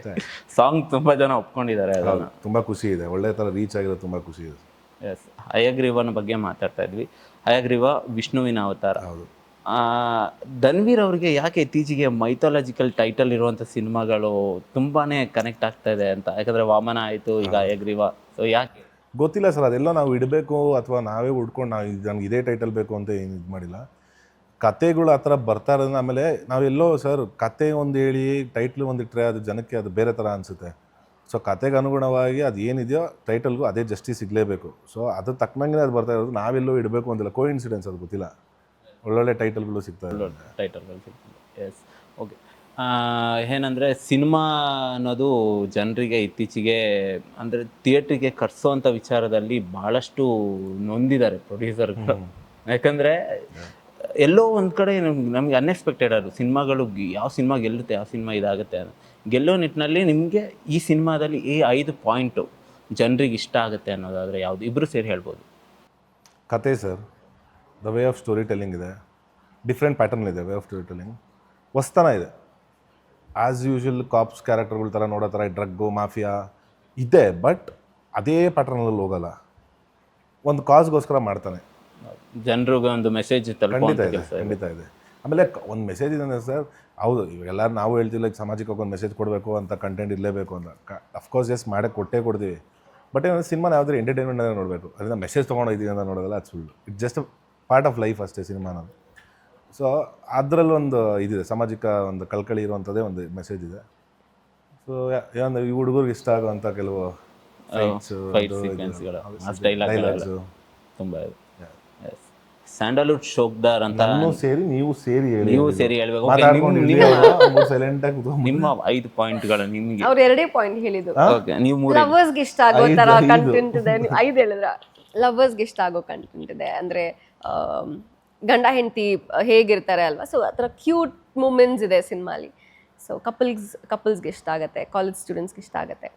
ಸಾಂಗ್ ತುಂಬ ಜನ ಒಪ್ಕೊಂಡಿದ್ದಾರೆ, ಅದನ್ನು ತುಂಬ ಖುಷಿ ಇದೆ. ಒಳ್ಳೆ ಥರ ರೀಚ್ ಆಗಿರೋದು ತುಂಬ ಖುಷಿ ಇದೆ. ಎಸ್, ಹಯಗ್ರೀವನ ಬಗ್ಗೆ ಮಾತಾಡ್ತಾ ಇದ್ವಿ. ಹಯಗ್ರೀವ ವಿಷ್ಣುವಿನ ಅವತಾರ. ಹೌದು. ಧನ್ವೀರ್ ಅವರಿಗೆ ಯಾಕೆ ಇತ್ತೀಚೆಗೆ ಮೈಥಾಲಜಿಕಲ್ ಟೈಟಲ್ ಇರುವಂಥ ಸಿನಿಮಾಗಳು ತುಂಬಾ ಕನೆಕ್ಟ್ ಆಗ್ತಾ ಇದೆ ಅಂತ? ಯಾಕಂದರೆ ವಾಮನ ಆಯಿತು, ಈಗ ಹಯಗ್ರೀವ. ಸೊ ಯಾಕೆ ಗೊತ್ತಿಲ್ಲ ಸರ್, ಅದೆಲ್ಲ ನಾವು ಇಡಬೇಕು ಅಥವಾ ನಾವೇ ಹುಡ್ಕೊಂಡು ನನಗೆ ಇದೇ ಟೈಟಲ್ ಬೇಕು ಅಂತ ಏನು ಇದು ಮಾಡಿಲ್ಲ. ಕತೆಗಳು ಆ ಥರ ಬರ್ತಾ ಇರೋದನ್ನ ಆಮೇಲೆ ನಾವೆಲ್ಲೋ ಸರ್ ಕತೆ ಒಂದು ಹೇಳಿ ಟೈಟ್ಲು ಒಂದಿಟ್ಟರೆ ಅದು ಜನಕ್ಕೆ ಅದು ಬೇರೆ ಥರ ಅನಿಸುತ್ತೆ. ಸೊ ಕತೆಗೆ ಅನುಗುಣವಾಗಿ ಅದು ಏನಿದೆಯೋ ಟೈಟಲ್ಗೂ ಅದೇ ಜಸ್ಟಿಸ್ ಸಿಗಲೇಬೇಕು. ಸೊ ಅದು ತಕ್ಕನಂಗೆ ಅದು ಬರ್ತಾ ಇರೋದು, ನಾವೆಲ್ಲೋ ಇಡಬೇಕು ಅಂತಿಲ್ಲ. ಕೋಇನ್ಸಿಡೆನ್ಸ್ ಅದು ಗೊತ್ತಿಲ್ಲ, ಒಳ್ಳೊಳ್ಳೆ ಟೈಟಲ್ಗಳು ಸಿಗ್ತವೆ. ಟೈಟಲ್ಗಳು ಸಿಗ್ತವೆ. S, okay. ಏನಂದರೆ ಸಿನಿಮಾ ಅನ್ನೋದು ಜನರಿಗೆ ಇತ್ತೀಚೆಗೆ ಅಂದರೆ ಥಿಯೇಟ್ರಿಗೆ ಕರ್ಸೋವಂಥ ವಿಚಾರದಲ್ಲಿ ಭಾಳಷ್ಟು ನೊಂದಿದ್ದಾರೆ ಪ್ರೊಡ್ಯೂಸರ್ಗಳು. ಯಾಕಂದರೆ ಎಲ್ಲೋ ಒಂದು ಕಡೆ ನಮಗೆ ಅನ್ಎಕ್ಸ್ಪೆಕ್ಟೆಡ್ ಅದು ಸಿನಿಮಾಗಳು, ಯಾವ ಸಿನಿಮಾ ಗೆಲ್ಲುತ್ತೆ, ಯಾವ ಸಿನಿಮಾ ಇದಾಗುತ್ತೆ ಅಂತ. ಗೆಲ್ಲೋ ನಿಟ್ಟಿನಲ್ಲಿ ನಿಮಗೆ ಈ ಸಿನಿಮಾದಲ್ಲಿ ಈ 5 ಪಾಯಿಂಟು ಜನರಿಗೆ ಇಷ್ಟ ಆಗುತ್ತೆ ಅನ್ನೋದಾದರೆ ಯಾವುದು? ಇಬ್ಬರು ಸೇರಿ ಹೇಳ್ಬೋದು. ಕತೆ sir, the way of story telling ಇದೆ, ಡಿಫ್ರೆಂಟ್ ಪ್ಯಾಟರ್ನ್ ಇದೆ. ವೇ ಆಫ್ ಸ್ಟೋರಿ ಟೆಲ್ಲಿಂಗ್ ಹೊಸ್ತನ ಇದೆ. ಆ್ಯಸ್ ಯೂಶುವಲ್ ಕಾಪ್ಸ್ ಕ್ಯಾರೆಕ್ಟರ್ಗಳ ಥರ ನೋಡೋ ಥರ ಡ್ರಗ್ಗು ಮಾಫಿಯಾ ಇದೆ, ಬಟ್ ಅದೇ ಪ್ಯಾಟರ್ನಲ್ಲಿ ಹೋಗಲ್ಲ. ಒಂದು ಕಾಸ್ಗೋಸ್ಕರ ಮಾಡ್ತಾನೆ. ಜನರಿಗೆ ಒಂದು ಮೆಸೇಜ್ ಖಂಡಿತ ಇದೆ. ಆಮೇಲೆ ಒಂದು ಮೆಸೇಜ್ ಇದೆ ಸರ್, ಹೌದು ಇವಾಗೆಲ್ಲ ನಾವು ಹೇಳ್ತೀವಿ ಲೈಕ್ ಸಮಾಜಕ್ಕೆ ಒಂದು ಮೆಸೇಜ್ ಕೊಡಬೇಕು ಅಂತ, ಕಂಟೆಂಟ್ ಇರಲೇಬೇಕು ಅಂತ. ಅಫ್ಕೋರ್ಸ್ ಎಸ್ ಮಾಡಕ್ಕೆ ಕೊಡ್ತೀವಿ. ಬಟ್ ಏನಂದ್ರೆ ಸಿನಿಮಾ ಯಾವುದೇ ಎಂಟರ್ಟೈನ್ಮೆಂಟ್ ನೋಡಬೇಕು, ಅದರಿಂದ ಮೆಸೇಜ್ ತೊಗೊಂಡಿದ್ದೀವಿ ಅಂತ ನೋಡೋದಲ್ಲ, ಅದು ಸುಳ್ಳು. It's just part of life ಅಷ್ಟೇ ಸಿನಿಮಾ ಅನ್ನೋದು. ಸೊ ಅದರಲ್ಲೊಂದು ಇದಿದೆ, ಸಾಮಾಜಿಕ ಒಂದು ಕಳ್ಕಳಿ ಇರುವಂಥದ್ದೇ ಒಂದು ಮೆಸೇಜ್ ಇದೆ. ಸೊ ಏನಂದ್ರೆ ಈ ಹುಡುಗರಿಗೆ ಇಷ್ಟ ಆಗುವಂಥ ಕೆಲವು ಫೈಟ್ ಸೀಕ್ವೆನ್ಸ್ಗಳು, ಆ ಡೈಲಾಗ್ಸ್ ತುಂಬ ಇದೆ. ಸ್ಯಾಂಡಲ್ವುಡ್ ಶೋಕ್ದಾರ್ ಅಂತ ಸೇರಿ ನೀವು ಸೇರಿ ಹೇಳಿ, ನೀವು ಸೇರಿ ಹೇಳ್ಬೇಕು. ಸೈಲೆಂಟ್ ಆಗಿ ನಿಮ್ಮ 5 ಪಾಯಿಂಟ್ಗಳು ನಿಮಗೆ. ಅವ್ರು 2 ಪಾಯಿಂಟ್ ಹೇಳಿದ್ರು. ಓಕೆ, ನೀವು 3. ಲವರ್ಸ್ಗೆ ಇಷ್ಟ ಆಗೋ ತರ ಕಂಟೆಂಟ್ ಇದೆ. ನೀವು 5 ಹೇಳಿದ್ರ. ಲವರ್ಸ್ಗೆ ಇಷ್ಟ ಆಗೋ ಕಂಟೆಂಟ್ ಇದೆ ಅಂದ್ರೆ ಗಂಡ ಹೆಂಡತಿ ಹೇಗಿರ್ತಾರೆ ಅಲ್ವಾ, ಸೊ ಆ ಥರ ಕ್ಯೂಟ್ ಮೂಮೆಂಟ್ಸ್ ಇದೆ ಸಿನಿಮಾಲಿ. ಸೊ ಕಪಲ್ಸ್ಗೆ ಇಷ್ಟ ಆಗುತ್ತೆ, ಕಾಲೇಜ್ ಸ್ಟೂಡೆಂಟ್ಸ್ಗೆ ಇಷ್ಟ ಆಗುತ್ತೆ.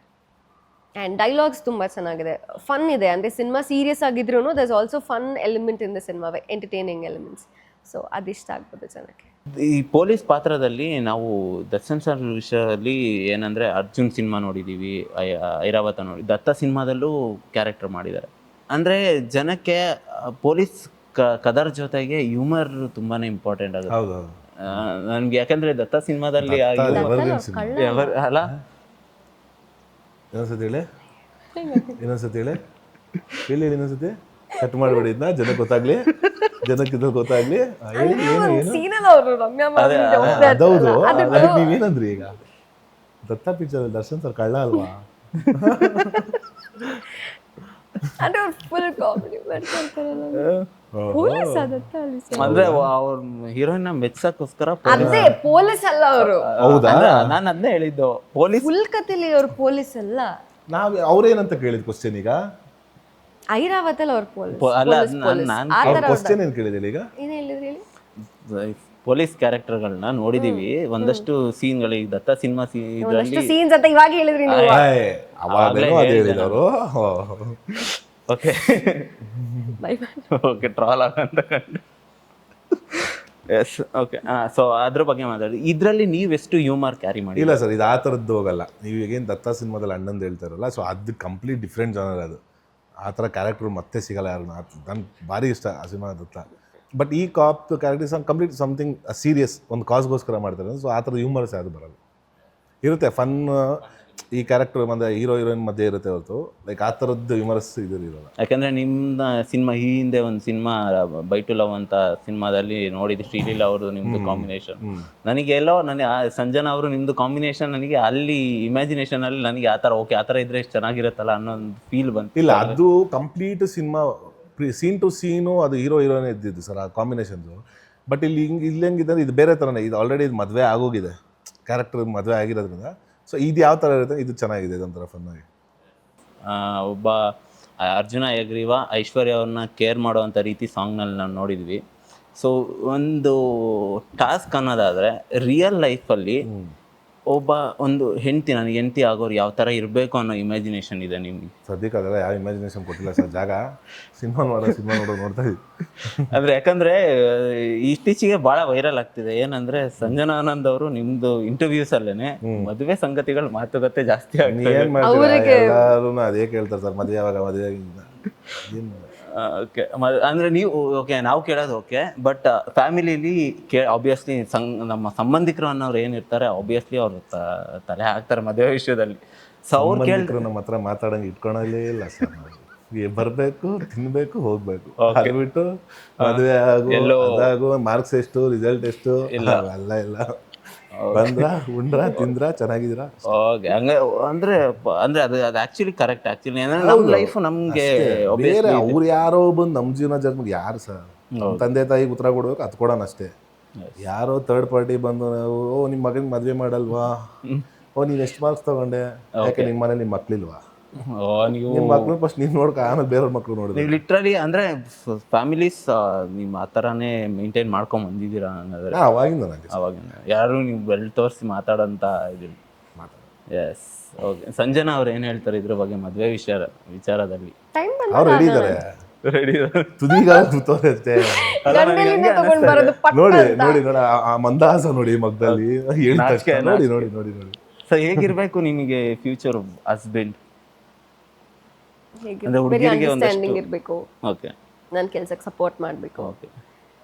ಆ್ಯಂಡ್ ಡೈಲಾಗ್ಸ್ ತುಂಬ ಚೆನ್ನಾಗಿದೆ, ಫನ್ ಇದೆ. ಅಂದರೆ ಸಿನಿಮಾ ಸೀರಿಯಸ್ ಆಗಿದ್ರೂ there is also fun element in the cinema, entertaining elements. So ಅದಿಷ್ಟ ಆಗ್ಬೋದು ಜನಕ್ಕೆ. ಈ ಪೊಲೀಸ್ ಪಾತ್ರದಲ್ಲಿ ನಾವು ದರ್ಶನ್ ಸರ್ ವಿಷಯದಲ್ಲಿ ಏನಂದರೆ ಅರ್ಜುನ್ ಸಿನಿಮಾ ನೋಡಿದ್ದೀವಿ, ಐರಾವತ ನೋಡಿ, ದತ್ತ ಸಿನಿಮಾದಲ್ಲೂ ಕ್ಯಾರೆಕ್ಟರ್ ಮಾಡಿದ್ದಾರೆ. ಅಂದರೆ ಜನಕ್ಕೆ ಪೊಲೀಸ್ ಕದರ್ ಜೊತೆಗೆ ಹ್ಯೂಮರ್ ತುಂಬಾ ಇಂಪಾರ್ಟೆಂಟ್ ಆಗುತ್ತೆ. ಹೌದು ನನಗೆ, ಯಾಕಂದರೆ ದತ್ತ ಸಿನಿಮಾದಲ್ಲಿ ಅಲ್ಲ, ಇನ್ನೊಂದ್ಸತಿ ಇನ್ನೊಂದ್ಸತಿ ಕಟ್ ಮಾಡಬೇಡಿ, ಇದನ್ನ ಜನಕ್ಕೆ ಗೊತ್ತಾಗ್ಲಿ, ಜನಕ್ಕೆ ಗೊತ್ತಾಗ್ಲಿ. ಅದೌದು, ಅದಕ್ಕೆ ನೀವೇನಂದ್ರಿ ಈಗ ದತ್ತ ಪಿಕ್ಚರ್ ದರ್ಶನ್ ಸರ್ ಕಳ್ಳ ಅಲ್ವಾ? ಅಂದ್ರೆ ಅವ್ರ ಹೀರೋಯಿನ್ ಮೆಚ್ಚಕ್ಕೋಸ್ಕರ ಅದೇ ಪೊಲೀಸ್ ಅಲ್ಲ ಅವರು. ಹೌದಾ? ನಾನು ಅದನ್ನೇ ಹೇಳಿದ್ದು, ಪೊಲೀಸ್ ಫುಲ್ ಕಥೆಲಿ ಅವ್ರು ಪೊಲೀಸ್ ಅಲ್ಲ. ನಾವ್ ಅವ್ರೇನಂತ ಕೇಳಿದ್ ಕ್ವಶನ್ ಈಗ? ಐರಾವತಲ್ ಅವ್ರ ಪೊಲೀಸ್ ಅಲ್ಲ, ಕ್ವಶನ್ ಏನ್ ಕೇಳಿದಿಲ್ಲ ಈಗ? ಏನ್ ಹೇಳಿದ್ರಿ ಹೇಳಿ? ಪೊಲೀಸ್ ಕ್ಯಾರೆಕ್ಟರ್ಗಳನ್ನ ನೋಡಿದೀವಿ, ಒಂದಷ್ಟು ಸೀನ್ಗಳು. ಈಗ ದತ್ತ ಸಿನಿಮಾ ಒಂದಷ್ಟು ಸೀನ್ಸ್ ಅಂತ ಇವಾಗ ಹೇಳಿದ್ರಿ ನೀವು. ಅವಾಗಲೂ ಅದೇ ಹೇಳಿದವರು. ಓಕೆ ಬೈ ಓಕೆ, ಟ್ರಾಲ್ ಆಗಂತ ಕಂಡು. Yes, okay. ಸೊ ಅದ್ರ ಬಗ್ಗೆ ಮಾತಾಡಿ. ಇದರಲ್ಲಿ ನೀವೆಷ್ಟು ಹ್ಯೂಮರ್ ಕ್ಯಾರಿ ಮಾಡಿ? ಇಲ್ಲ ಸರ್, ಇದು ಆ ಥರದ್ದು ಹೋಗಲ್ಲ. ನೀವು ಈಗೇನು ದತ್ತ ಸಿನಿಮಾದಲ್ಲಿ ಅಣ್ಣಂದು ಹೇಳ್ತಾರಲ್ಲ, ಸೊ ಅದು ಕಂಪ್ಲೀಟ್ ಡಿಫ್ರೆಂಟ್ ಜಾನರ್. ಅದು ಆ ಥರ ಕ್ಯಾರೆಕ್ಟರ್ ಮತ್ತೆ ಸಿಗಲ್ಲ ಯಾರು. ನನ್ಗೆ ಭಾರಿ ಇಷ್ಟ ಆ ಸಿನಿಮಾ ದತ್ತ. ಬಟ್ ಈ ಕಾಪ್ ಕ್ಯಾರೆಕ್ಟರ್ ಕಂಪ್ಲೀಟ್ ಸಮಥಿಂಗ್ ಸೀರಿಯಸ್, ಒಂದು ಕಾಸ್ಗೋಸ್ಕರ ಮಾಡ್ತಾರೆ. ಸೊ ಆ ಥರದ ಹ್ಯೂಮರ್ಸ್ ಯಾವುದು ಬರಲ್ಲ. ಇರುತ್ತೆ ಫನ್, ಈ ಕ್ಯಾರೆಕ್ಟರ್ ಮತ್ತೆ ಹೀರೋ ಹೀರೋಯಿನ್ ಮಧ್ಯೆ ಇರುತ್ತೆ ಹೊರತು ಲೈಕ್ ಆ ಥರದ್ದು ಹ್ಯೂಮರ್ಸ್ ಇರೋಲ್ಲ. ಯಾಕಂದರೆ ನಿಮ್ಮ ಸಿನಿಮಾ ಈ ಹಿಂದೆ ಒಂದು ಸಿನಿಮಾ ಬೈ ಟು ಲವ್ ಅಂತ ಸಿನಿಮಾದಲ್ಲಿ ನೋಡಿದ್ದು, ಶ್ರೀಲೀಲಾ ಅವ್ರದ್ದು ನಿಮ್ಮದು ಕಾಂಬಿನೇಷನ್. ನನಗೆ ಎಲ್ಲೋ ಸಂಜನಾ ಅವರು ನಿಮ್ಮದು ಕಾಂಬಿನೇಷನ್ ನನಗೆ ಅಲ್ಲಿ ಇಮ್ಯಾಜಿನೇಷನಲ್ಲಿ ನನಗೆ ಆ ಥರ ಓಕೆ, ಆ ಥರ ಇದ್ರೆ ಎಷ್ಟು ಚೆನ್ನಾಗಿರುತ್ತಲ್ಲ ಅನ್ನೋ ಒಂದು ಫೀಲ್ ಬಂತು. ಇಲ್ಲ, ಅದು ಕಂಪ್ಲೀಟ್ ಸಿನಿಮಾ ಸೀನ್ ಟು ಸೀನು ಅದು ಹೀರೋ ಹೀರೋನೇ ಇದ್ದಿದ್ದು ಸರ್ ಆ ಕಾಂಬಿನೇಷನ್ದು. ಬಟ್ ಇಲ್ಲಿ ಹೆಂಗಿದ್ರೆ ಇದು ಬೇರೆ ಥರನೇ. ಇದು ಆಲ್ರೆಡಿ ಇದು ಮದುವೆ ಆಗೋಗಿದೆ, ಕ್ಯಾರೆಕ್ಟರ್ ಮದುವೆ ಆಗಿರೋದ್ರಿಂದ. ಸೊ ಇದು ಯಾವ ಥರ ಇರುತ್ತೆ, ಇದು ಚೆನ್ನಾಗಿದೆ, ಇದೊಂಥರ ಫನ್ನಾಗಿ. ಒಬ್ಬ ಅರ್ಜುನ ಯಗ್ರೀವ ಐಶ್ವರ್ಯ ಅವ್ರನ್ನ ಕೇರ್ ಮಾಡೋವಂಥ ರೀತಿ ಸಾಂಗ್ನಲ್ಲಿ ನಾವು ನೋಡಿದ್ವಿ. ಸೊ ಒಂದು ಟಾಸ್ಕ್ ಅನ್ನೋದಾದರೆ ರಿಯಲ್ ಲೈಫಲ್ಲಿ ಒಂದು ನನಗೆ ಹೆಂಡತಿ ಆಗೋರು ಯಾವ ಥರ ಇರಬೇಕು ಅನ್ನೋ ಇಮ್ಯಾಜಿನೇಷನ್ ಇದೆ ನಿಮಗೆ? ಸದ್ಯಕ್ಕೆ ಅದೆಲ್ಲ ಯಾವ ಇಮ್ಯಾಜಿನೇಷನ್ ಕೊಟ್ಟಿಲ್ಲ ಸರ್. ಜಾಗ ಸಿನಿಮಾ ನೋಡ್ತಾ ಇದ್ವಿ. ಅಂದರೆ ಯಾಕಂದರೆ ಇತ್ತೀಚೆಗೆ ಭಾಳ ವೈರಲ್ ಆಗ್ತಿದೆ. ಏನಂದರೆ ಸಂಜನಾ ಆನಂದ್ ಅವರು ನಿಮ್ಮದು ಇಂಟರ್ವ್ಯೂಸಲ್ಲೇ ಮದುವೆ ಸಂಗತಿಗಳು ಮಾತುಕತೆ ಜಾಸ್ತಿ ಆಗ್ತದೆ. ಏನು ಮಾಡ್ತೀರಾ, ಎಲ್ಲರೂ ಅದೇ ಕೇಳ್ತಾರೆ ಸರ್, ಮದುವೆ ಯಾವಾಗ, ಮದುವೆ ಏನು. ಓಕೆ, ಅಂದರೆ ನೀವು ಓಕೆ, ನಾವು ಕೇಳೋದು ಓಕೆ. ಬಟ್ ಫ್ಯಾಮಿಲಿಲಿ ಆಬ್ವಿಯಸ್ಲಿ ನಮ್ಮ ಸಂಬಂಧಿಕರು ಅನ್ನೋರು ಏನಿರ್ತಾರೆ, ಆಬ್ವಿಯಸ್ಲಿ ಅವ್ರು ತಲೆ ಹಾಕ್ತಾರೆ ಮದುವೆ ವಿಷಯದಲ್ಲಿ. ಸೊ ಅವ್ರು ಕೇಳಿದ್ರು ನಮ್ಮ ಹತ್ರ ಮಾತಾಡಂಗೆ ಇಟ್ಕೊಳ್ಳಲೇ ಇಲ್ಲ ಸರ್. ಬರಬೇಕು, ತಿನ್ಬೇಕು, ಹೋಗ್ಬೇಕು, ಅದು ಬಿಟ್ಟು ಮದುವೆ ಆಗು ಮಾರ್ಕ್ಸ್ ಎಷ್ಟು, ರಿಸಲ್ಟ್ ಎಷ್ಟು ಇಲ್ಲ. ಬಂದ್ರ ಉಂಡ್ರ ತಿಂದ್ರ ಚೆನ್ನಾಗಿದ್ದೀರಾ? ಓಕೆ, ಹಂಗೆ ಅಂದರೆ ಅದು ಆ್ಯಕ್ಚುಲಿ ಕರೆಕ್ಟ್. ಆ್ಯಕ್ಚುಲಿ ನಮ್ಮ ಲೈಫು ನಮಗೆ ಬೇರೆ ಅವ್ರು ಯಾರೋ ಬಂದು ನಮ್ಮ ಜೀವನ ಜನ್ಮಗೆ ಯಾರು ಸರ್, ತಂದೆ ತಾಯಿಗೆ ಉತ್ತರ ಕೊಡ್ಬೇಕು, ಅದು ಕೊಡೋಣ ಅಷ್ಟೇ. ಯಾರೋ ಥರ್ಡ್ ಪಾರ್ಟಿ ಬಂದು ನಿಮ್ಮ ಮಗನಿಗೆ ಮದುವೆ ಮಾಡಲ್ವಾ, ನೀನು ಎಷ್ಟು ಮಾರ್ಕ್ಸ್ ತಗೊಂಡೆ, ಯಾಕೆ ನಿಮ್ಮ ಮನೆ ನಿಮ್ಮ ಮಕ್ಳಿಲ್ವಾ, ನಿಮ್ಮ ಮಕ್ಳು ಫಸ್ಟ್ ನೀನು ನೋಡ್ಕ, ಆಮೇಲೆ ಬೇರೆಯವ್ರ ಮಕ್ಳು ನೋಡಿದ್ರೆ. ನೀವು ಲಿಟ್ರಲಿ ಅಂದರೆ ಫ್ಯಾಮಿಲೀಸ್ ನಿಮ್ಮ ಆ ಥರನೇ ಮೇಂಟೈನ್ ಮಾಡ್ಕೊಂಡು ಬಂದಿದ್ದೀರಾ ಅನ್ನೋದ್ರೆ? ಅವಾಗಿಂದ ಯಾರು ನೀವು ಬೆಲ್ ತೋರಿಸಿ ಮಾತಾಡೋಂಥ ಇದಿಲ್ಲ. S, okay. ಸಂಜನಾ ಅವ್ರು ಏನು ಹೇಳ್ತಾರೆ ಇದ್ರ ಬಗ್ಗೆ ಮದುವೆ ವಿಚಾರದಲ್ಲಿ? ಅವ್ರು ರೆಡಿ ಇದ್ದಾರೆ, ತುದಿಗಾಲಷ್ಟೇ. ನೋಡಿ ಆ ಮಂದಹಾಸ ನೋಡಿ ಮಗದಲ್ಲಿ ನೋಡಿ. ಸೊ ಹೇಗಿರ್ಬೇಕು ನಿಮಗೆ ಫ್ಯೂಚರ್ ಹಸ್ಬೆಂಡ್? ವೆರಿ ಅಂಡರ್ಸ್ಟ್ಯಾಂಡಿಂಗ್ ಇರಬೇಕು. ಓಕೆ, ನನ್ನ ಕೆಲಸಕ್ಕೆ ಸಪೋರ್ಟ್ ಮಾಡಬೇಕು. ಓಕೆ.